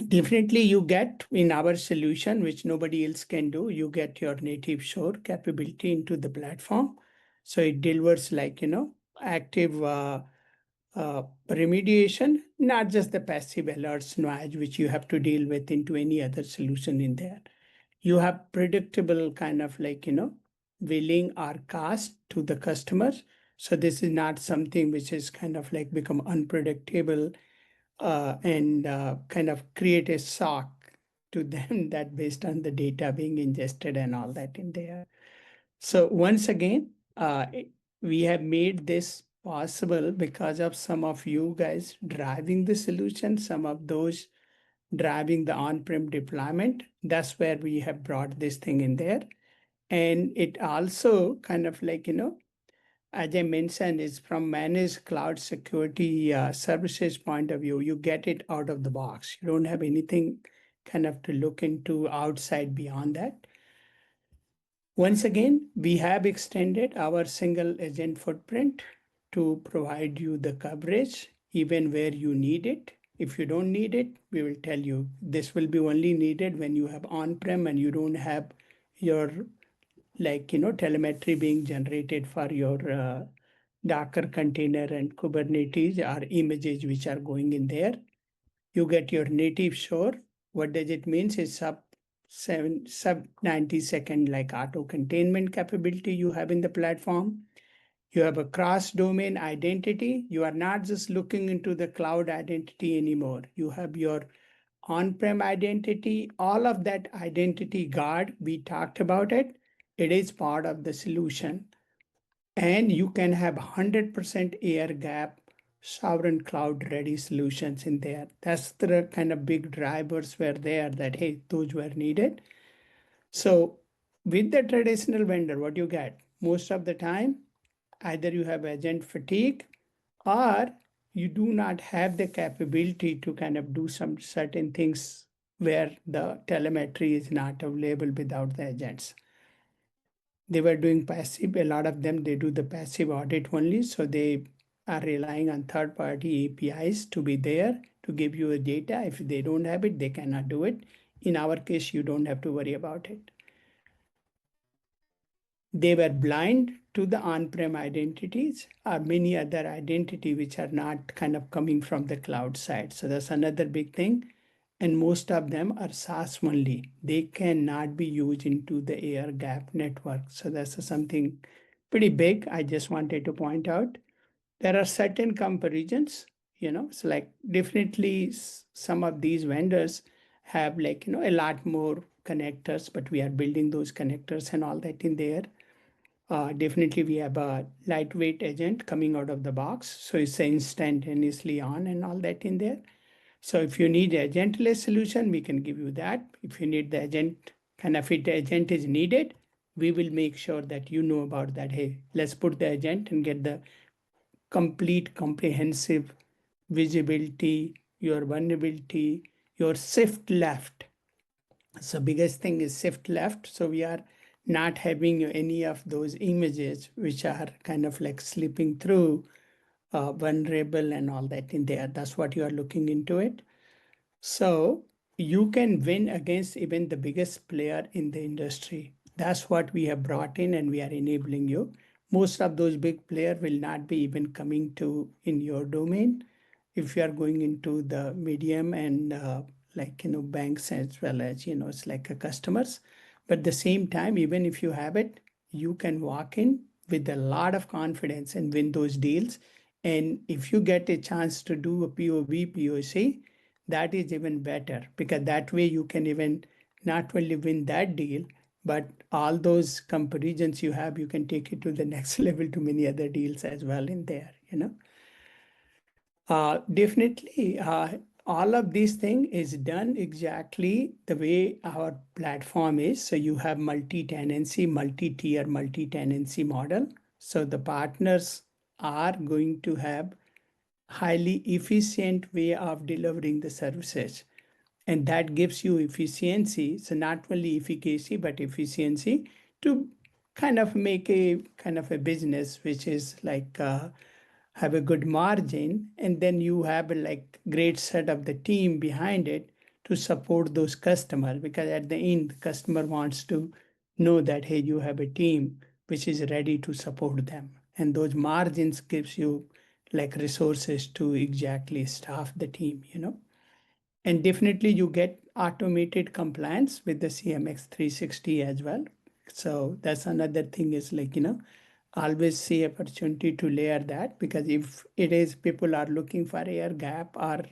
Definitely, you get in our solution, which nobody else can do, you get your native shore capability into the platform. So it delivers active remediation, not just the passive alerts noise, which you have to deal with into any other solution in there. You have predictable kind of billing or cost to the customers. So this is not something which is kind of become unpredictable and kind of create a shock to them that based on the data being ingested and all that in there. So once again, we have made this possible because of some of you guys driving the solution, some of those driving the on-prem deployment. That's where we have brought this thing in there. And it also kind of as I mentioned, is from managed cloud security services point of view, you get it out of the box. You don't have anything kind of to look into outside beyond that. Once again, we have extended our single agent footprint to provide you the coverage even where you need it. If you don't need it, we will tell you this will be only needed when you have on-prem and you don't have your telemetry being generated for your Docker container and Kubernetes or images which are going in there. You get your native shore. What does it mean? It's sub 90-second auto containment capability you have in the platform. You have a cross domain identity. You are not just looking into the cloud identity anymore. You have your on-prem identity, all of that identity guard, we talked about it. It is part of the solution. And you can have 100% air gap sovereign cloud ready solutions in there. That's the kind of big drivers were there that, hey, those were needed. So with the traditional vendor, what you get most of the time, either you have agent fatigue or you do not have the capability to kind of do some certain things where the telemetry is not available without the agents. They were doing passive, a lot of them, they do the passive audit only. So they are relying on third party APIs to be there to give you the data. If they don't have it, they cannot do it. In our case, you don't have to worry about it. They were blind to the on-prem identities or many other identity which are not kind of coming from the cloud side. So that's another big thing. And most of them are SaaS only. They cannot be used into the air gap network. So that's something pretty big. I just wanted to point out. There are certain comparisons, it's like definitely some of these vendors have like, a lot more connectors, but we are building those connectors and all that in there. Definitely, we have a lightweight agent coming out of the box. So it's instantaneously on and all that in there. So if you need agentless solution, we can give you that. If you need the agent, kind of it agent is needed, we will make sure that you know about that. Hey, let's put the agent and get the complete comprehensive visibility, your vulnerability, your shift left. So biggest thing is shift left. So we are not having any of those images which are kind of like slipping through vulnerable and all that in there. That's what you are looking into it. So you can win against even the biggest player in the industry. That's what we have brought in and we are enabling you. Most of those big players will not be even coming to in your domain if you are going into the medium and like banks as well as it's like a customers. But at the same time, even if you have it, you can walk in with a lot of confidence and win those deals. And if you get a chance to do a POC, that is even better because that way you can even not only win that deal, but all those comparisons you have, you can take it to the next level to many other deals as well in there. Definitely, all of these thing is done exactly the way our platform is. So you have multi-tenancy, multi-tier, multi-tenancy model. So the partners are going to have highly efficient way of delivering the services. And that gives you efficiency. So not only efficacy, but efficiency to kind of make a kind of a business which is like have a good margin, and then you have a like great set of the team behind it to support those customers, because at the end the customer wants to know that hey, you have a team which is ready to support them, and those margins gives you like resources to exactly staff the team. And definitely you get automated compliance with the CMX 360 as well. So that's another thing is like, always see opportunity to layer that, because if it is people are looking for air gap or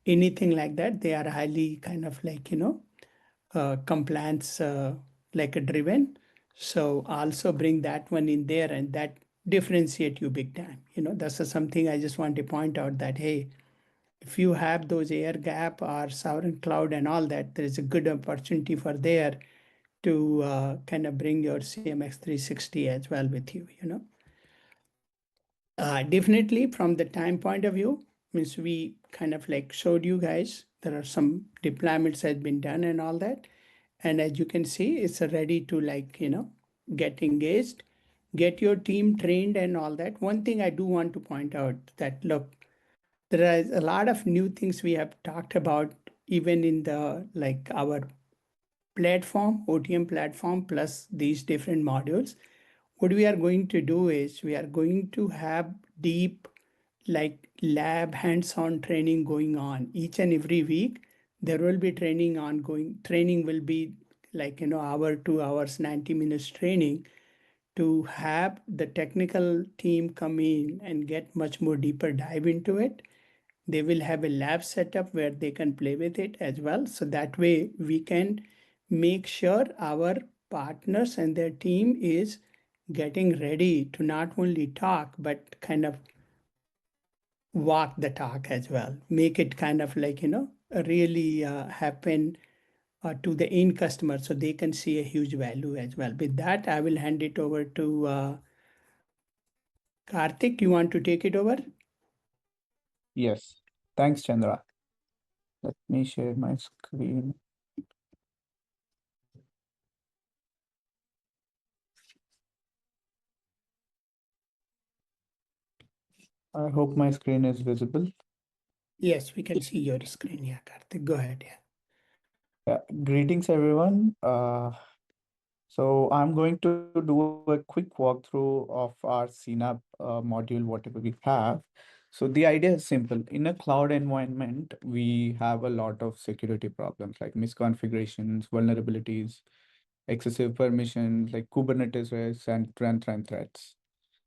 anything like that, they are highly kind of like, compliance like a driven. So also bring that one in there and that differentiate you big time. That's something I just want to point out that, hey, if you have those air gap or sovereign cloud and all that, there is a good opportunity for there to kind of bring your CMX 360 as well with you. Definitely from the time point of view, means we kind of like showed you guys, there are some deployments has been done and all that. And as you can see, it's ready to like, get engaged, get your team trained and all that. One thing I do want to point out that look, there is a lot of new things we have talked about even in the like our platform, OTM platform, plus these different modules. What we are going to do is we are going to have deep like lab hands-on training going on each and every week. There will be training ongoing. Training will be like hour, 2 hours, 90 minutes training to have the technical team come in and get much more deeper dive into it. They will have a lab setup where they can play with it as well. So that way we can make sure our partners and their team is getting ready to not only talk, but kind of walk the talk as well. Make it kind of like, really happen to the end customer so they can see a huge value as well. With that, I will hand it over to Karthik. You want to take it over? Yes. Thanks, Chandra. Let me share my screen. I hope my screen is visible. Yes, we can see your screen. Yeah, Karthik, go ahead. Yeah. Yeah. Greetings, everyone. So I'm going to do a quick walkthrough of our CNAP module, whatever we have. So the idea is simple. In a cloud environment, we have a lot of security problems like misconfigurations, vulnerabilities, excessive permissions, like Kubernetes risks and trend threats.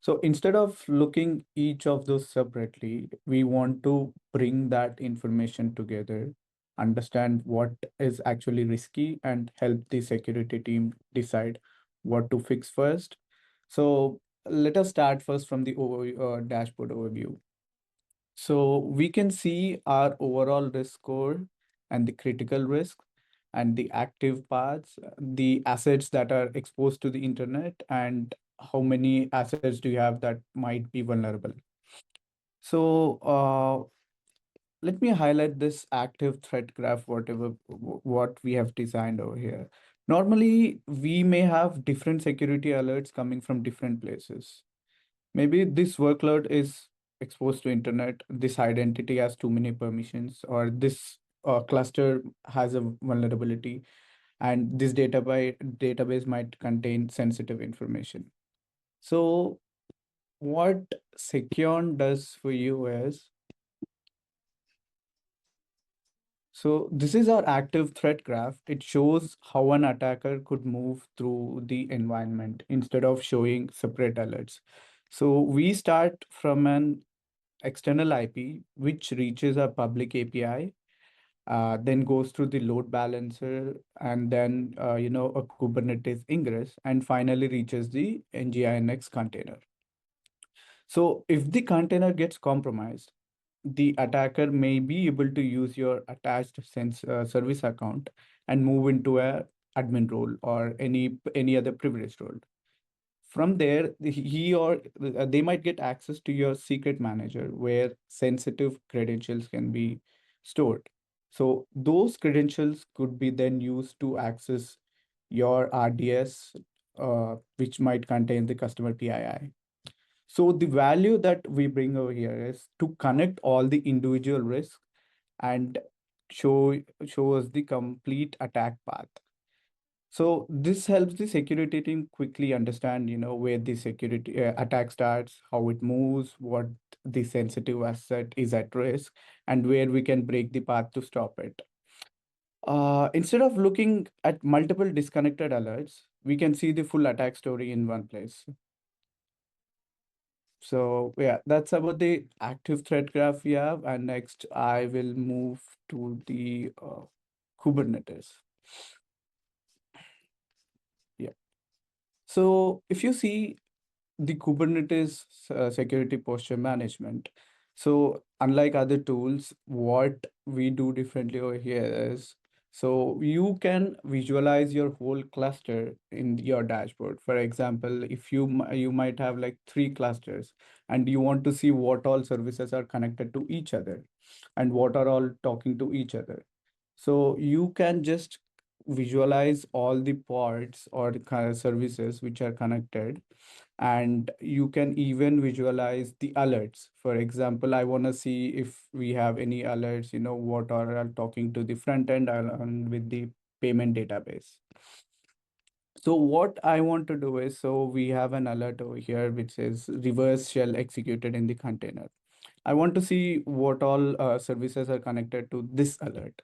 So instead of looking each of those separately, we want to bring that information together, understand what is actually risky, and help the security team decide what to fix first. So let us start first from the dashboard overview. So we can see our overall risk score and the critical risk and the active paths, the assets that are exposed to the internet, and how many assets do you have that might be vulnerable. So let me highlight this active threat graph, whatever what we have designed over here. Normally, we may have different security alerts coming from different places. Maybe this workload is exposed to internet, this identity has too many permissions, or this cluster has a vulnerability, and this database might contain sensitive information. So what Securon does for you is, so this is our active threat graph. It shows how an attacker could move through the environment instead of showing separate alerts. So we start from an external IP, which reaches a public API, then goes through the load balancer, and then a Kubernetes ingress, and finally reaches the nginx container. So if the container gets compromised, the attacker may be able to use your attached service account and move into a admin role or any other privileged role. From there, he or they might get access to your secret manager where sensitive credentials can be stored. So those credentials could be then used to access your RDS, which might contain the customer PII. So the value that we bring over here is to connect all the individual risks and show us the complete attack path. So this helps the security team quickly understand, where the security attack starts, how it moves, what the sensitive asset is at risk, and where we can break the path to stop it. Instead of looking at multiple disconnected alerts, we can see the full attack story in one place. So yeah, that's about the active threat graph we have. And next, I will move to the Kubernetes. Yeah. So if you see the Kubernetes security posture management. So unlike other tools, what we do differently over here is, so you can visualize your whole cluster in your dashboard. For example, if you might have like 3 clusters and you want to see what all services are connected to each other and what are all talking to each other. So you can just visualize all the pods or the kind of services which are connected, and you can even visualize the alerts. For example, I want to see if we have any alerts, what are talking to the front end and with the payment database. So what I want to do is, so we have an alert over here which says reverse shell executed in the container. I want to see what all services are connected to this alert.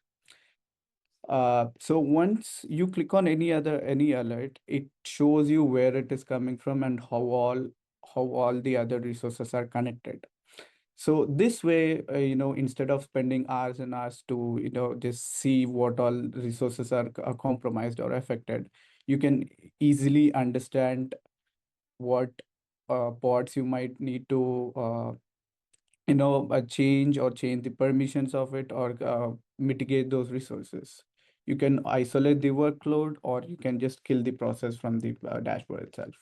So once you click on any alert, it shows you where it is coming from and how all the other resources are connected. So this way, instead of spending hours and hours to just see what all resources are compromised or affected, you can easily understand what pods you might need to change the permissions of it, or mitigate those resources. You can isolate the workload, or you can just kill the process from the dashboard itself.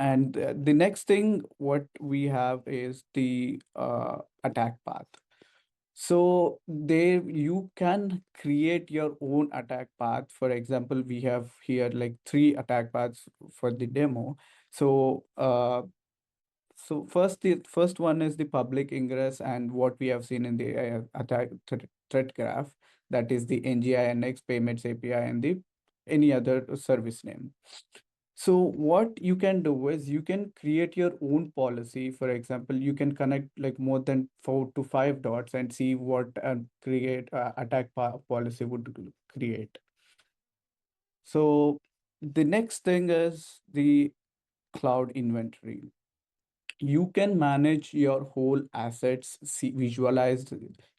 And the next thing what we have is the attack path. So there you can create your own attack path. For example, we have here like three attack paths for the demo. So the first one is the public ingress, and what we have seen in the threat graph, that is the NGINX payments API and the any other service name. So what you can do is you can create your own policy. For example, you can connect like more than 4 to 5 dots and see what create policy would create. So the next thing is the cloud inventory. You can manage your whole assets, see, visualize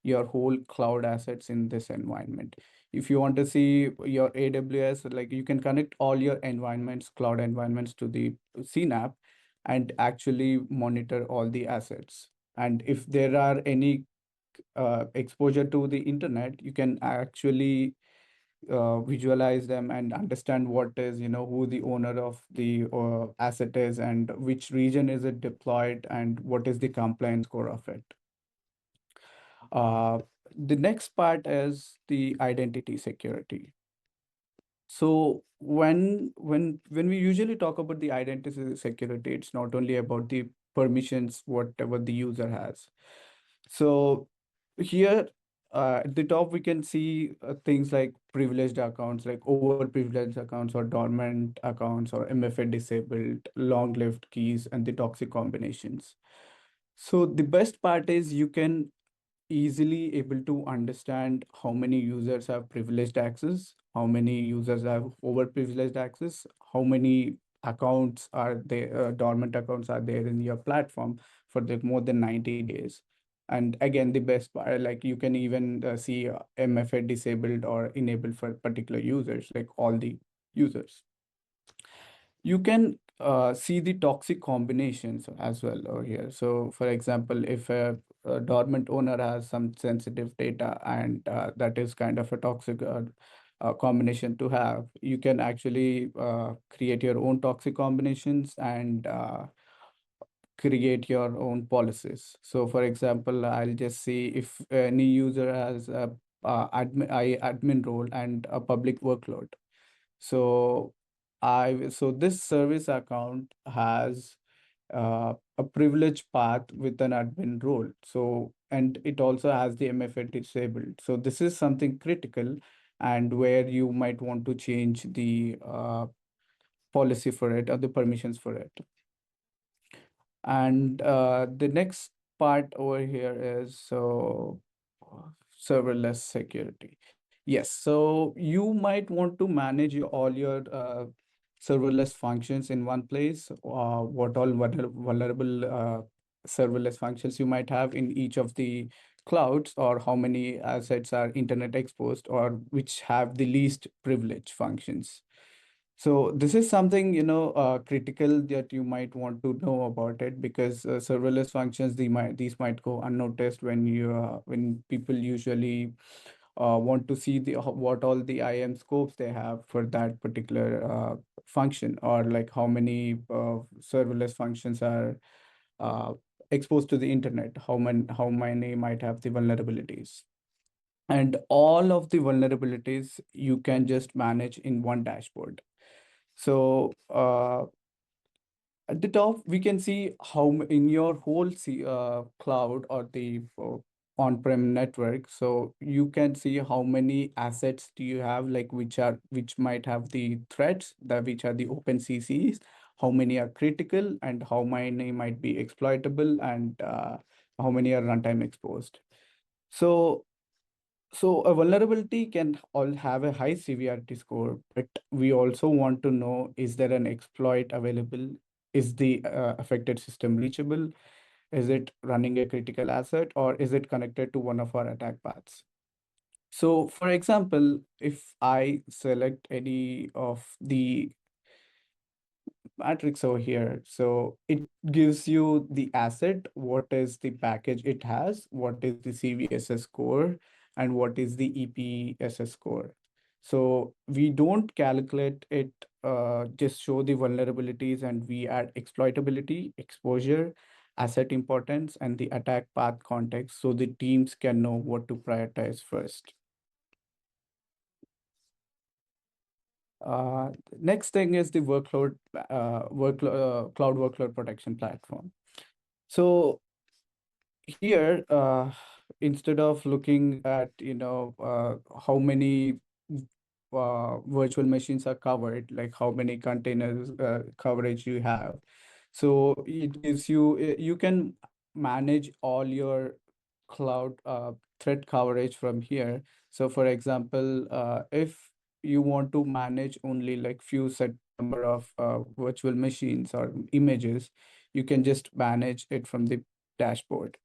your whole cloud assets in this environment. If you want to see your AWS, like you can connect all your environments, cloud environments to the CNAP and actually monitor all the assets. And if there are any exposure to the internet, you can actually visualize them and understand what is, who the owner of the asset is and which region is it deployed and what is the compliance score of it. Uh, the next part is the identity security. So when we usually talk about the identity security, it's not only about the permissions, whatever the user has. So here at the top, we can see things like privileged accounts, like over-privileged accounts or dormant accounts or MFA disabled, long-lived keys, and the toxic combinations. So the best part is you can easily able to understand how many users have privileged access, how many users have overprivileged access, how many accounts are there, dormant accounts are there in your platform for the more than 90 days. And again, the best part, like you can even see MFA disabled or enabled for particular users, like all the users. You can see the toxic combinations as well over here. So for example, if a dormant owner has some sensitive data and that is kind of a toxic combination to have, you can actually create your own toxic combinations and create your own policies. So for example, I'll just see if any user has a admin role and a public workload. So this service account has a privilege path with an admin role. So, and it also has the MFA disabled. So this is something critical and where you might want to change the policy for it or the permissions for it. And the next part over here is serverless security. Yes, so you might want to manage all your serverless functions in one place. What all vulnerable serverless functions you might have in each of the clouds, or how many assets are internet exposed, or which have the least privilege functions. So this is something, critical that you might want to know about it, because serverless functions, these might go unnoticed when when people usually want to see what all the IAM scopes they have for that particular function, or like how many serverless functions are uh, exposed to the internet, how many might have the vulnerabilities. And all of the vulnerabilities you can just manage in one dashboard. So at the top, we can see how in your whole cloud or the on-prem network. So you can see how many assets do you have, like which might have the threats, which are the open CCs, how many are critical, and how many might be exploitable, and how many are runtime exposed. So a vulnerability can all have a high severity score, but we also want to know, is there an exploit available? Is the affected system reachable? Is it running a critical asset, or is it connected to one of our attack paths? So for example, if I select any of the matrix over here. So it gives you the asset, what is the package it has, what is the CVSS score, and what is the EPSS score. So we don't calculate it, just show the vulnerabilities, and we add exploitability, exposure, asset importance, and the attack path context so the teams can know what to prioritize first. Next thing is the cloud workload protection platform. So here, instead of looking at, how many virtual machines are covered, like how many containers coverage you have, so it gives you, you can manage all your cloud threat coverage from here. So for example, if you want to manage only like few set number of virtual machines or images, you can just manage it from the dashboard.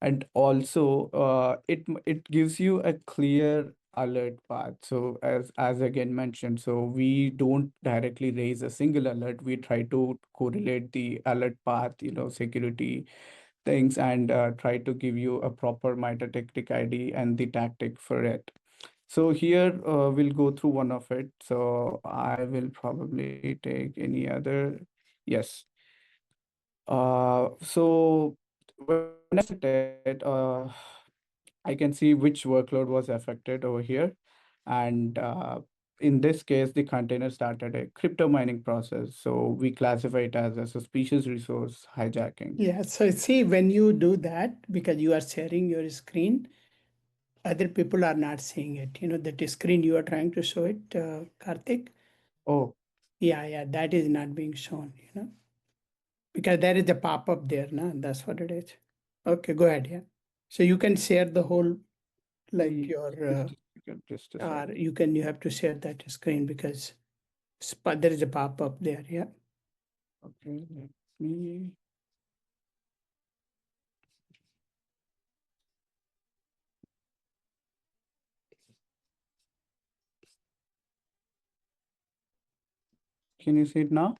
And also, it gives you a clear alert path. So as again mentioned, so we don't directly raise a single alert. We try to correlate the alert path, security things, and try to give you a proper MITRE ID and the tactic for it. So here, we'll go through one of it. So I will probably take any other. Yes. So when I select it, I can see which workload was affected over here. And in this case, the container started a crypto mining process. So we classify it as a suspicious resource hijacking. Yeah, so see, when you do that, because you are sharing your screen, other people are not seeing it. You know, that screen you are trying to show it, Karthik. Oh, Yeah, that is not being shown, because there is a pop-up there, no? That's what it is. Okay, go ahead, yeah. So you can share the whole, like your, just a or second. you have to share that screen because there is a pop-up there, yeah. Okay, let me. Can you see it now?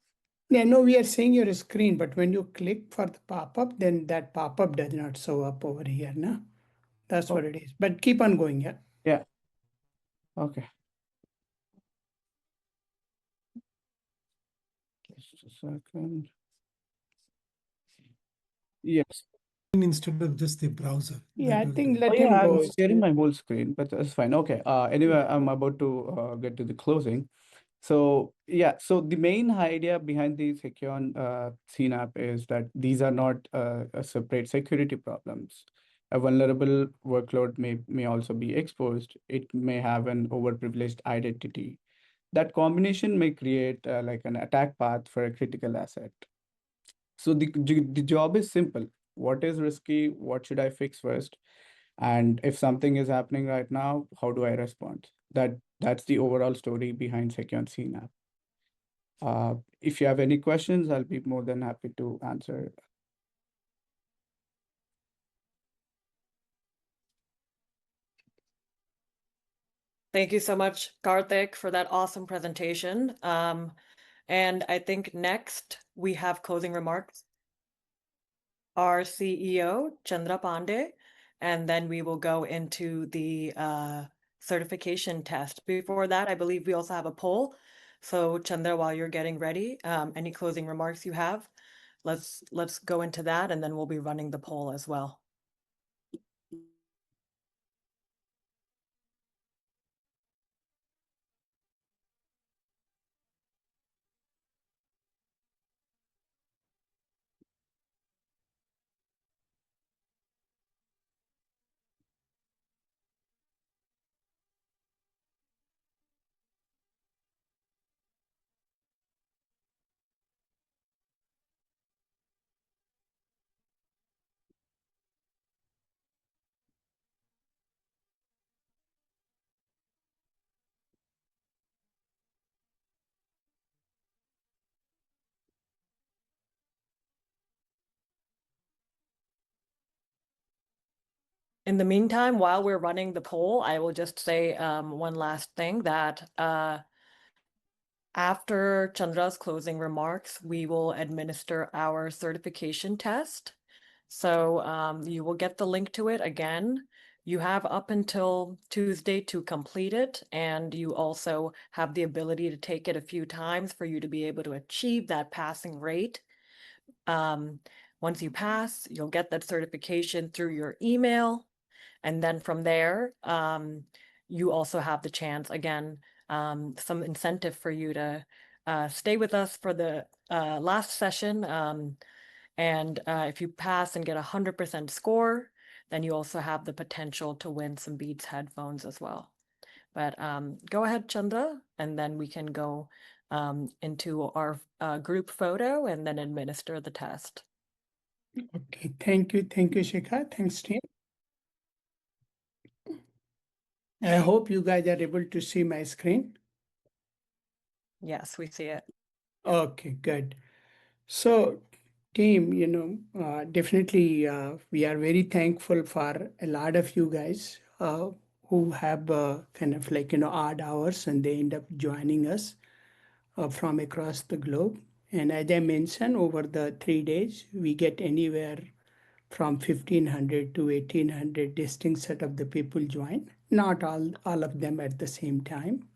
Yeah, no, we are seeing your screen, but when you click for the pop-up, then that pop-up does not show up over here, no? That's Oh, what it is. But keep on going, yeah. yeah. Okay. Just a second. Yes. Instead of just the browser. Yeah, That I will think do. Oh let yeah, him I'm go. sharing my whole screen, but that's fine. Okay. Anyway, I'm about to get to the closing. So yeah, so the main idea behind the secure CNAP is that these are not a separate security problems. A vulnerable workload may also be exposed. It may have an overprivileged identity. That combination may create like an attack path for a critical asset. So the job is simple. What is risky? What should I fix first? And if something is happening right now, how do I respond? That's the overall story behind Secure CNAP. If you have any questions, I'll be more than happy to answer. Thank you so much, Karthik, for that awesome presentation. And I think next we have closing remarks, our CEO, Chandra Pandey, and then we will go into the certification test. Before that, I believe we also have a poll. So Chandra, while you're getting ready, any closing remarks you have, let's go into that, and then we'll be running the poll as well. In the meantime, while we're running the poll, I will just say one last thing that after Chandra's closing remarks, we will administer our certification test. So you will get the link to it again You have up until Tuesday to complete it, and you also have the ability to take it a few times for you to be able to achieve that passing rate. Once you pass, you'll get that certification through your email. And then from there, you also have the chance, again, some incentive for you to stay with us for the last session. And if you pass and get 100% score, then you also have the potential to win some Beats headphones as well. But go ahead, Chanda, and then we can go into our group photo and then administer the test. Okay, thank you, Shikha. Thanks, team. I hope you guys are able to see my screen. Yes, we see it. Okay, good. So, team, definitely we are very thankful for a lot of you guys who have kind of like, odd hours and they end up joining us from across the globe. And as I mentioned, over the 3 days, we get anywhere from 1,500 to 1,800 distinct set of the people join. Not all of them at the same time,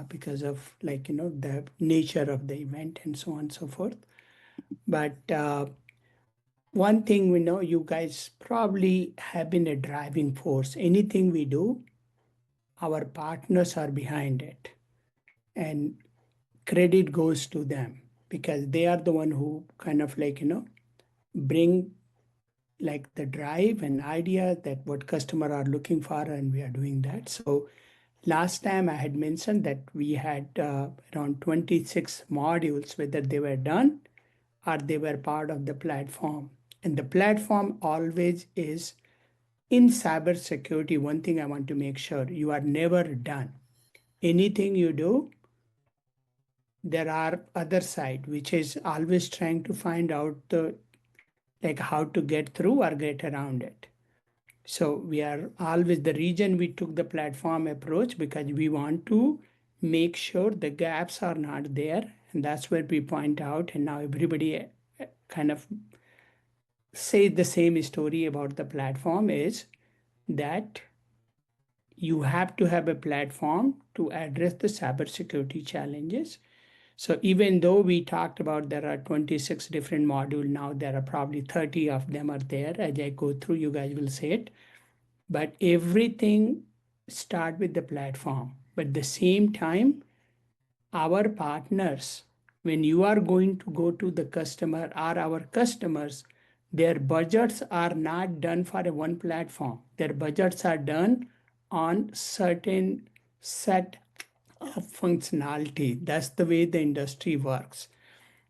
because of like, the nature of the event and so on and so forth. But one thing we know, you guys probably have been a driving force. Anything we do, our partners are behind it. And credit goes to them because they are the one who kind of like, bring like the drive and idea that what customer are looking for, and we are doing that. So last time I had mentioned that we had around 26 modules, whether they were done or they were part of the platform. And the platform always is in cybersecurity. One thing I want to make sure, you are never done. Anything you do, there are other side which is always trying to find out the like how to get through or get around it. So we are always the region we took the platform approach because we want to make sure the gaps are not there, and that's where we point out. And now everybody kind of say the same story about the platform is that you have to have a platform to address the cybersecurity challenges. So even though we talked about there are 26 different modules, now there are probably 30 of them are there. As I go through, you guys will see it. But everything start with the platform. But at the same time, our partners, when you are going to go to the customer or our customers, their budgets are not done for a one platform. Their budgets are done on certain set of functionality. That's the way the industry works.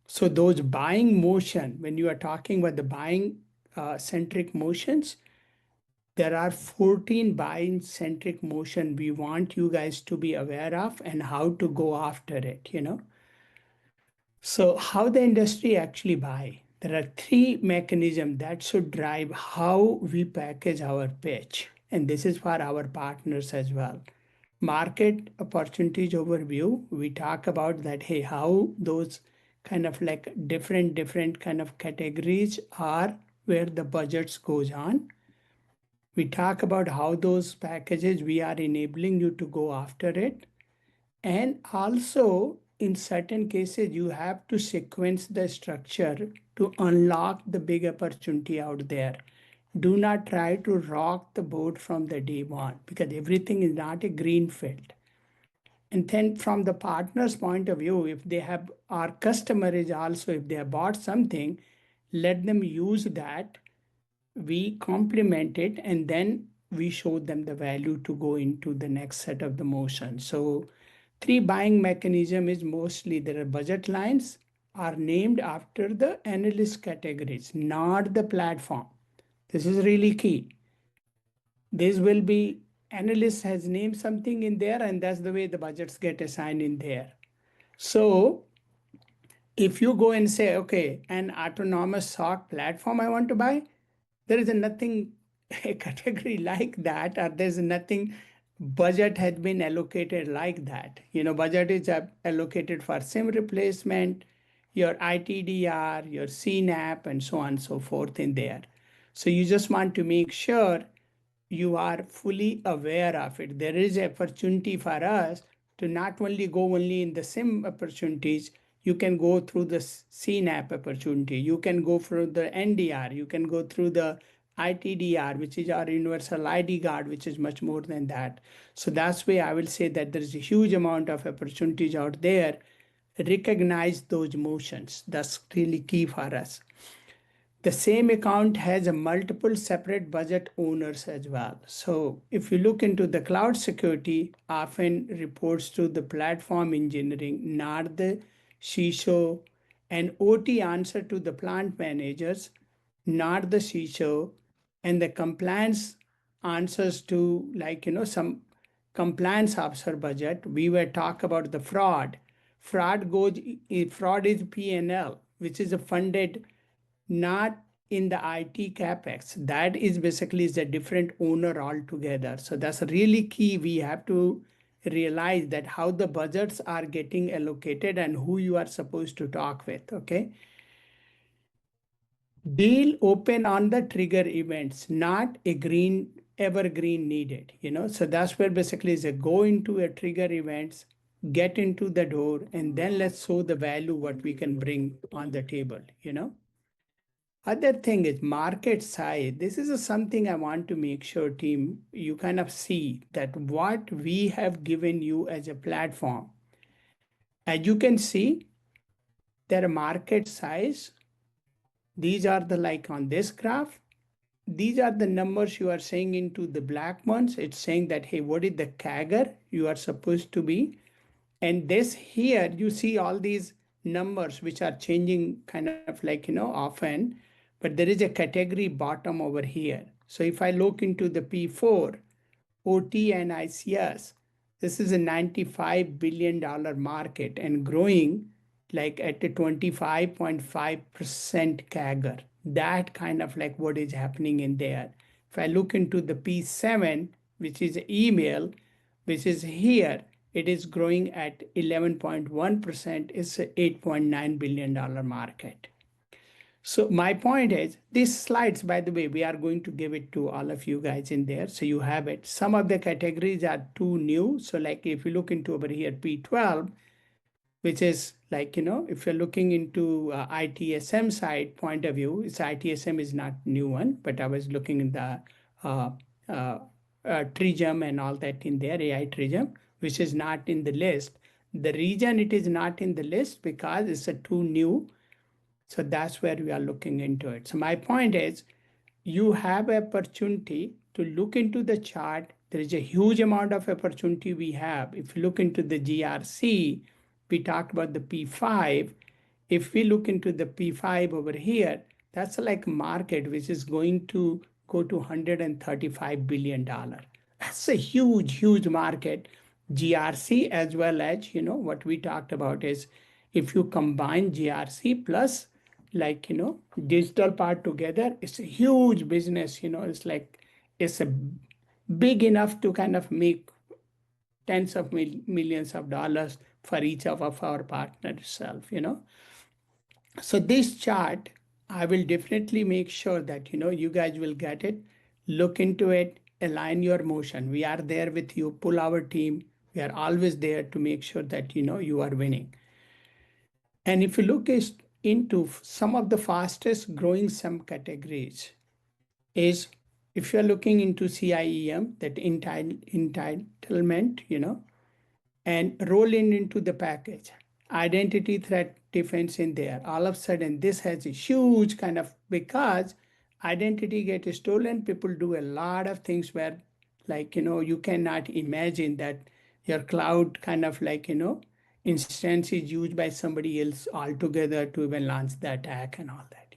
So those buying motion, when you are talking about the buying centric motions, there are 14 buying centric motion we want you guys to be aware of and how to go after it. So how the industry actually buy, there are three mechanisms that should drive how we package our pitch, and this is for our partners as well. Market opportunities overview, we talk about that, hey, how those kind of like different kind of categories are where the budgets goes on. We talk about how those packages we are enabling you to go after it. And also, in certain cases, you have to sequence the structure to unlock the big opportunity out there. Do not try to rock the boat from the day one because everything is not a green field. And then from the partner's point of view, if they have, our customer is also, if they have bought something, let them use that, we complement it, and then we show them the value to go into the next set of the motion. So three buying mechanism is mostly there are budget lines are named after the analyst categories, not the platform. This is really key. This will be analyst has named something in there, and that's the way the budgets get assigned in there. So if you go and say, okay, an autonomous SOC platform I want to buy, there is nothing a category like that, or there's nothing budget has been allocated like that. Budget is allocated for SIM replacement, your ITDR, your CNAP, and so on and so forth in there. So you just want to make sure you are fully aware of it. There is opportunity for us to not only go only in the SIM opportunities, you can go through the CNAP opportunity, you can go through the NDR, you can go through the ITDR, which is our universal ID card, which is much more than that. So that's why I will say that there is a huge amount of opportunities out there. Recognize those motions. That's really key for us. The same account has a multiple separate budget owners as well. So if you look into the cloud security, often reports to the platform engineering, not the CISO, and OT answer to the plant managers, not the CISO, and the compliance answers to, like, some compliance officer budget. We were talk about the fraud. Fraud is P&L, which is funded not in the IT capex. That is basically is a different owner altogether. So that's really key. We have to realize that how the budgets are getting allocated and who you are supposed to talk with. Okay. Deal open on the trigger events, not a green evergreen needed. So that's where basically is a go into a trigger events, get into the door, and then let's show the value what we can bring on the table. Other thing is market size. This is something I want to make sure, team, you kind of see that what we have given you as a platform. As you can see, their market size, these are the like on this graph. These are the numbers you are saying into the black ones. It's saying that, hey, what is the CAGR you are supposed to be? And this here, you see all these numbers which are changing kind of like, often, but there is a category bottom over here. So if I look into the P4, OT and ICS, this is a $95 billion market and growing like at a 25.5% CAGR. That kind of like what is happening in there. If I look into the P7, which is email, which is here, it is growing at 11.1%. It's a $8.9 billion market. So my point is, these slides, by the way, we are going to give it to all of you guys in there. So you have it. Some of the categories are too new. So like if you look into over here, P12, which is like, if you're looking into ITSM side point of view, it's ITSM is not new one, but I was looking in the uh, uh, Trigen and all that in there, AI Trigen, which is not in the list. The reason it is not in the list because it's a too new. So that's where we are looking into it. So my point is, you have opportunity to look into the chart. There is a huge amount of opportunity we have. If you look into the GRC, we talked about the P5. If we look into the P5 over here, that's like market which is going to go to $135 billion. That's a huge, huge market. GRC as well as, what we talked about is if you combine GRC plus like, digital part together, it's a huge business, it's like, it's a big enough to kind of make tens of millions of dollars for each of our partners itself. So this chart, I will definitely make sure that, you guys will get it, look into it, align your motion. We are there with you, pull our team. We are always there to make sure that, you are winning. And if you look into some of the fastest growing some categories is if you're looking into CIEM, that entitlement, and roll into the package, identity threat defense in there. All of a sudden, this has a huge kind of, because identity gets stolen, people do a lot of things where like, you cannot imagine that your cloud kind of like, instance is used by somebody else altogether to even launch the attack and all that.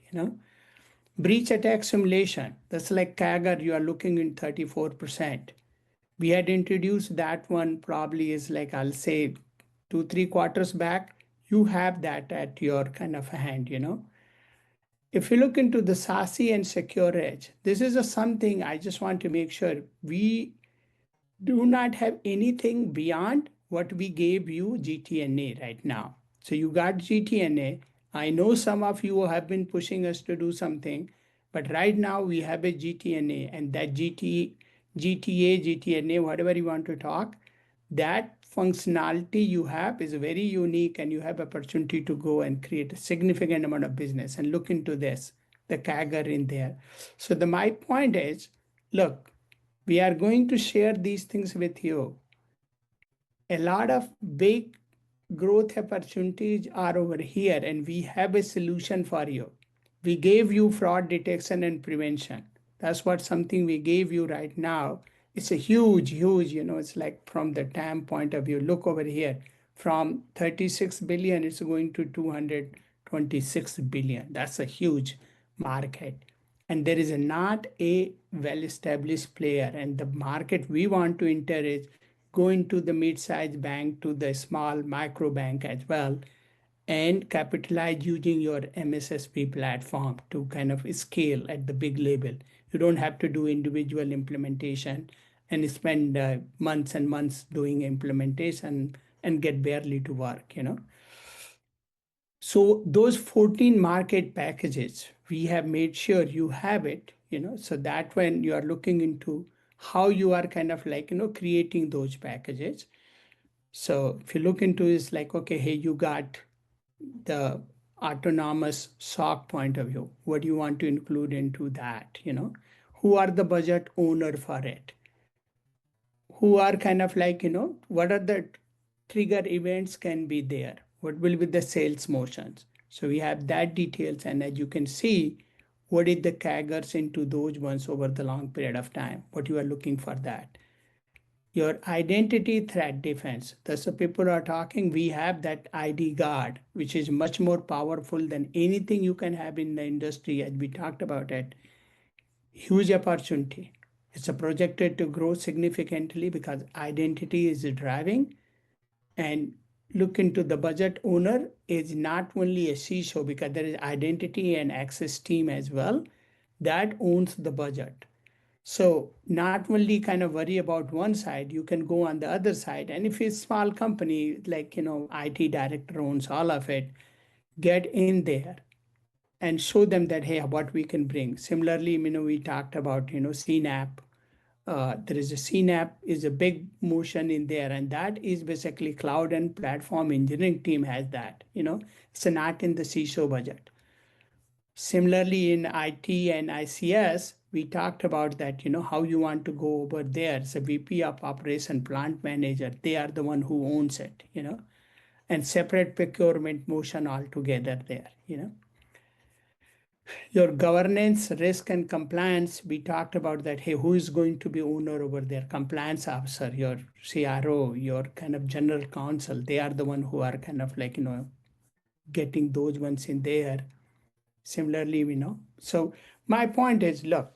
Breach attack simulation, that's like CAGR, you are looking in 34%. We had introduced that one probably is like, I'll say 2-3 quarters back. You have that at your kind of hand. If you look into the SASE and Secure Edge, this is something I just want to make sure we do not have anything beyond what we gave you GTNA right now. So you got GTNA. I know some of you have been pushing us to do something, but right now we have a GTNA, and that GTNA GTA, GTNA, whatever you want to talk, that functionality you have is very unique, and you have opportunity to go and create a significant amount of business. And look into this, the CAGR in there. So my point is, look, we are going to share these things with you. A lot of big growth opportunities are over here, and we have a solution for you. We gave you fraud detection and prevention. That's what something we gave you right now. It's a huge, it's like from the TAM point of view. Look over here. From 36 billion, it's going to 226 billion. That's a huge market. And there is not a well established player. And the market we want to enter is going to the mid-sized bank, to the small micro bank as well, and capitalize using your MSSP platform to kind of scale at the big level. You don't have to do individual implementation and spend months and months doing implementation and get barely to work. So those 14 market packages, we have made sure you have it, so that when you are looking into how you are kind of like, creating those packages. So if you look into is like, okay, hey, you got the autonomous SOC point of view. What do you want to include into that? Who are the budget owner for it? Who are kind of like, what are the trigger events can be there? What will be the sales motions? So we have that details, and as you can see, what is the CAGRs into those ones over the long period of time, what you are looking for that. Your identity threat defense. Thus, the people are talking, we have that ID guard, which is much more powerful than anything you can have in the industry, as we talked about it. Huge opportunity. It's projected to grow significantly because identity is driving. And look into the budget owner is not only a CISO, because there is identity and access team as well that owns the budget. So not only kind of worry about one side, you can go on the other side. And if it's small company, like, IT director owns all of it, get in there and show them that, hey, what we can bring. Similarly, we talked about, CNAP. There is a CNAP is a big motion in there, and that is basically cloud and platform engineering team has that. It's not in the CISO budget. Similarly, in IT and ICS, we talked about that, how you want to go over there. It's a VP of operation, plant manager. They are the one who owns it, and separate procurement motion altogether there. Your governance, risk, and compliance, we talked about that. Hey, who is going to be owner over there? Compliance officer, your CRO, your kind of general counsel. They are the one who are kind of like, getting those ones in there. Similarly, So my point is, look,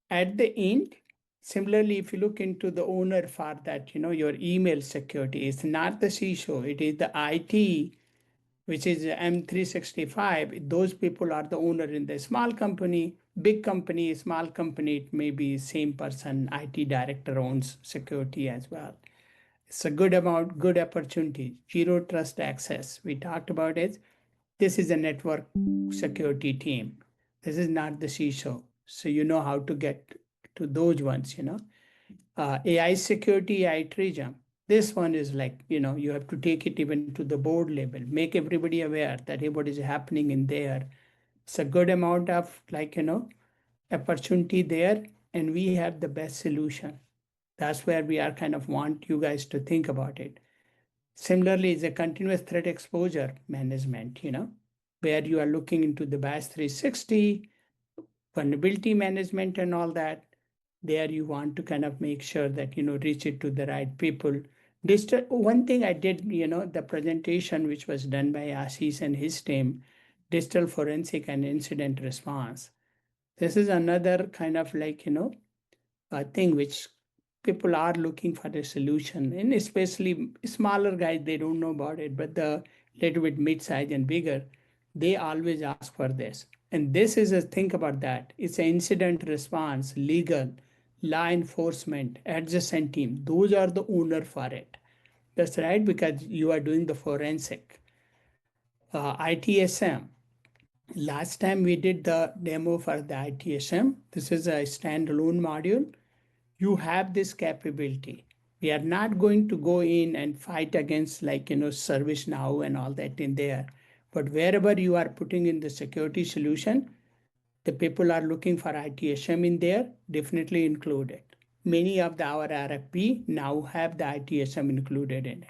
at the end, similarly, if you look into the owner for that, your email security, it's not the CISO, it is the IT, which is M365. Those people are the owner in the small company, big company, small company, it may be same person, IT director owns security as well. It's a good amount, good opportunity. Zero trust access. We talked about it. This is a network security team. This is not the CISO. So you know how to get to those ones. AI security, AI triage. This one is like, you have to take it even to the board level, make everybody aware that, hey, what is happening in there. It's a good amount of like, opportunity there, and we have the best solution. That's where we are kind of want you guys to think about it. Similarly, is a continuous threat exposure management, where you are looking into the BAS 360, vulnerability management and all that. There you want to kind of make sure that, reach it to the right people. One thing I did, the presentation which was done by Ashish and his team, digital forensic and incident response. This is another kind of like, thing which people are looking for a solution, and especially smaller guys, they don't know about it, but the little bit mid-size and bigger, they always ask for this. And this is a think about that. It's an incident response, legal, law enforcement, adjacent team. Those are the owner for it. That's right, because you are doing the forensic. ITSM. Last time we did the demo for the ITSM. This is a standalone module. you have this capability. We are not going to go in and fight against ServiceNow and all that in there. But wherever you are putting in the security solution, the people are looking for ITSM in there, definitely include it. Many of our RFP now have the ITSM included in it.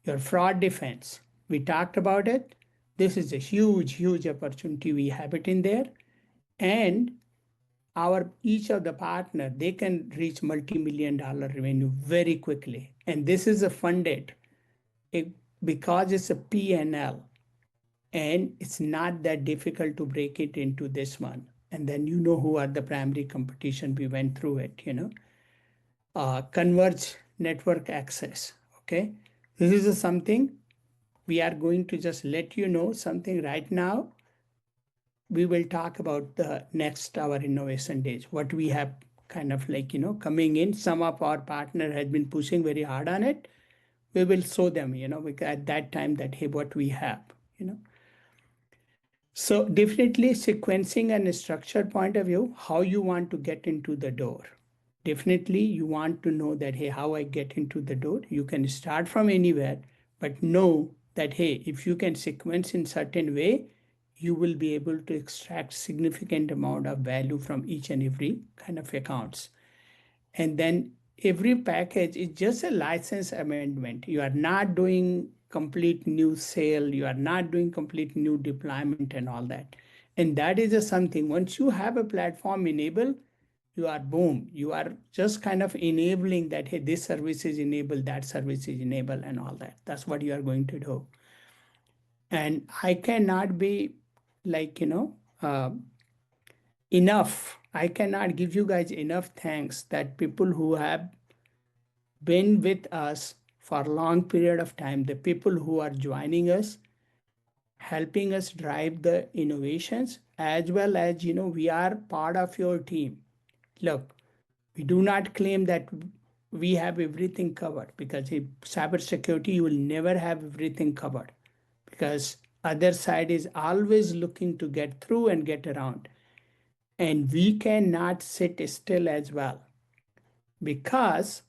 Your fraud defense, we talked about it. This is a huge, huge opportunity. We have it in there. And our each of the partner, they can reach multi-million-dollar revenue very quickly. And this is a funded because it's a P&L, and it's not that difficult to break it into this one. And then who are the primary competition. We went through it, converge network access. Okay, this is something we are going to just let you know something right now. We will talk about the next our innovation days, what we have kind of coming in. Some of our partner has been pushing very hard on it. We will show them, at that time that, hey, what we have, So definitely sequencing and structure point of view, how you want to get into the door. Definitely you want to know that, hey, how I get into the door. You can start from anywhere, but know that, hey, if you can sequence in certain way, you will be able to extract significant amount of value from each and every kind of accounts. And then every package is just a license amendment. You are not doing complete new sale, you are not doing complete new deployment and all that. And that is something, once you have a platform enabled, you are boom, you are just kind of enabling that, hey, this service is enabled, that service is enabled and all that. That's what you are going to do. And I cannot be like, enough. I cannot give you guys enough thanks that people who have been with us for a long period of time, the people who are joining us, helping us drive the innovations, as well as, we are part of your team. Look, we do not claim that we have everything covered, because in cybersecurity, you will never have everything covered, because other side is always looking to get through and get around. And we cannot sit still as well, because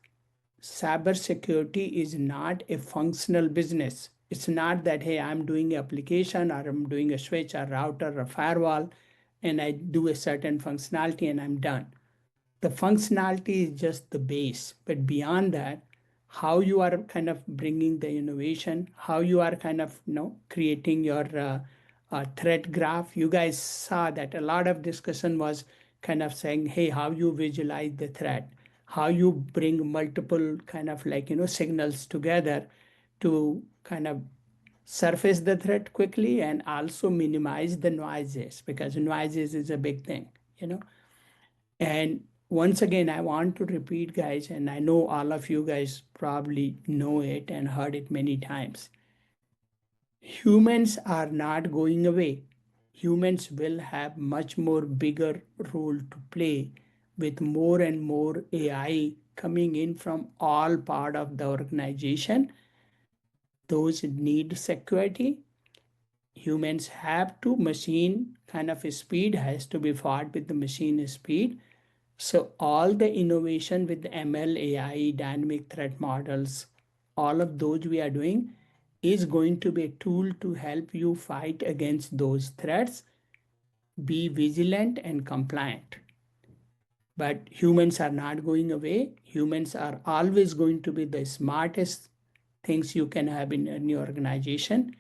cybersecurity is not a functional business. It's not that, hey, I'm doing an application or I'm doing a switch or router or firewall and I do a certain functionality and I'm done. The functionality is just the base. But beyond that, how you are kind of bringing the innovation, how you are kind of creating your threat graph. You guys saw that a lot of discussion was kind of saying, hey, how you visualize the threat, how you bring multiple kind of signals together to kind of surface the threat quickly and also minimize the noises, because noises is a big thing. And once again, I want to repeat, guys, and I know all of you guys probably know it and heard it many times. Humans are not going away. Humans will have much more bigger role to play with more and more AI coming in from all part of the organization. Those need security. Humans have to, machine kind of speed has to be fought with the machine speed. So all the innovation with ML, AI, dynamic threat models, all of those we are doing is going to be a tool to help you fight against those threats, be vigilant and compliant. But humans are not going away. Humans are always going to be the smartest things you can have in your organization,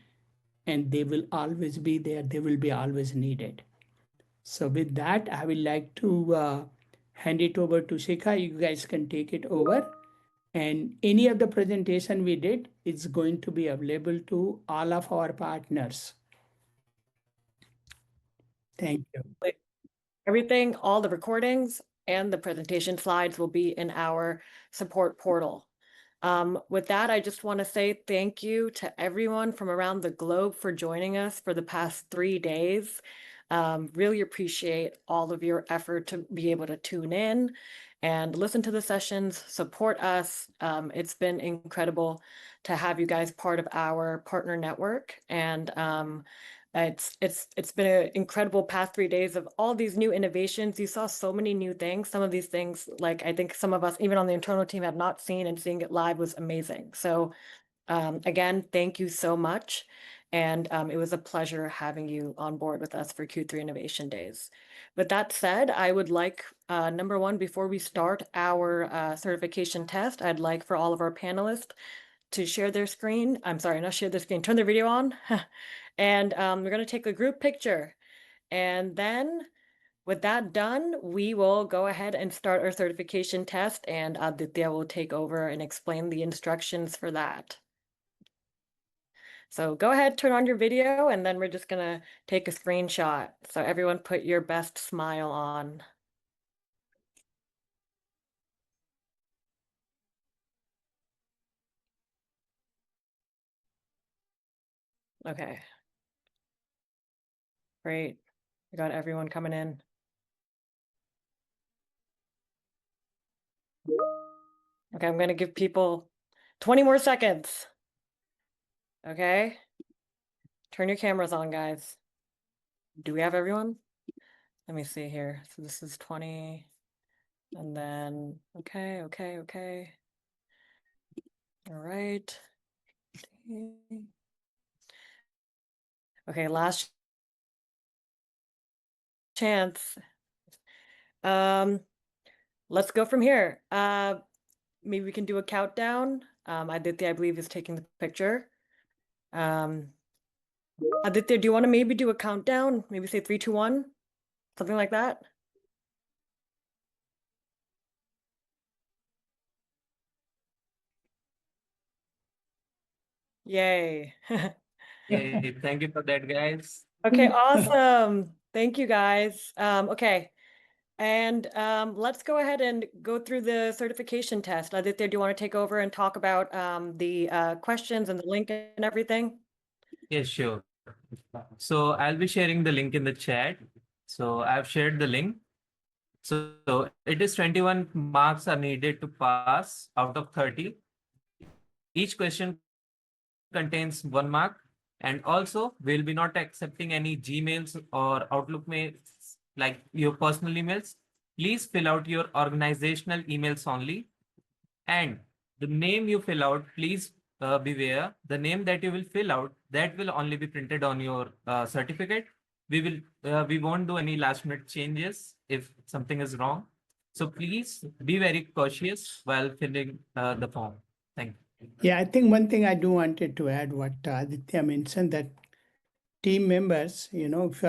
and they will always be there. They will be always needed. So with that, I would like to hand it over to Shikha. You guys can take it over. And any of the presentation we did, it's going to be available to all of our partners. Thank you. Everything, all the recordings and the presentation slides will be in our support portal. With that, I just want to say thank you to everyone from around the globe for joining us for the past 3 days. Really appreciate all of your effort to be able to tune in and listen to the sessions, support us. It's been incredible to have you guys part of our partner network. And It's been an incredible past 3 days of all these new innovations. You saw so many new things. Some of these things, like I think some of us, even on the internal team, have not seen, and seeing it live was amazing. So again, thank you so much. And it was a pleasure having you on board with us for Q3 Innovation Days. With that said, I would like, number one, before we start our certification test, I'd like for all of our panelists to share their screen. I'm sorry, not share their screen, turn their video on. And we're going to take a group picture. And then with that done, we will go ahead and start our certification test, and Aditya will take over and explain the instructions for that. So go ahead, turn on your video, and then we're just gonna take a screenshot. So everyone put your best smile on. Okay. Great. We got everyone coming in. Okay, I'm gonna give people 20 more seconds. Okay. Turn your cameras on, guys. Do we have everyone? Let me see here. So this is 20. And then, okay. All right. Okay, last chance. Let's go from here. Maybe we can do a countdown. Aditya, I believe, is taking the picture. Aditya, do you want to maybe do a countdown? Maybe say 3, 2, 1, something like that. Yay. Hey, thank you for that, guys. Okay, awesome. Thank you, guys. Okay. And let's go ahead and go through the certification test. Aditya, do you want to take over and talk about the questions and the link and everything? Yes, sure. So I'll be sharing the link in the chat. So I've shared the link. So it is 21 marks are needed to pass out of 30. Each question contains 1 mark. And also, we'll be not accepting any Gmails or Outlook mails like your personal emails. Please fill out your organizational emails only. And the name you fill out, please beware. The name that you will fill out, that will only be printed on your certificate. We won't do any last minute changes if something is wrong. So please be very cautious while filling the form. Thank you. Yeah, I think one thing I do wanted to add what Aditya mentioned, that team members, if you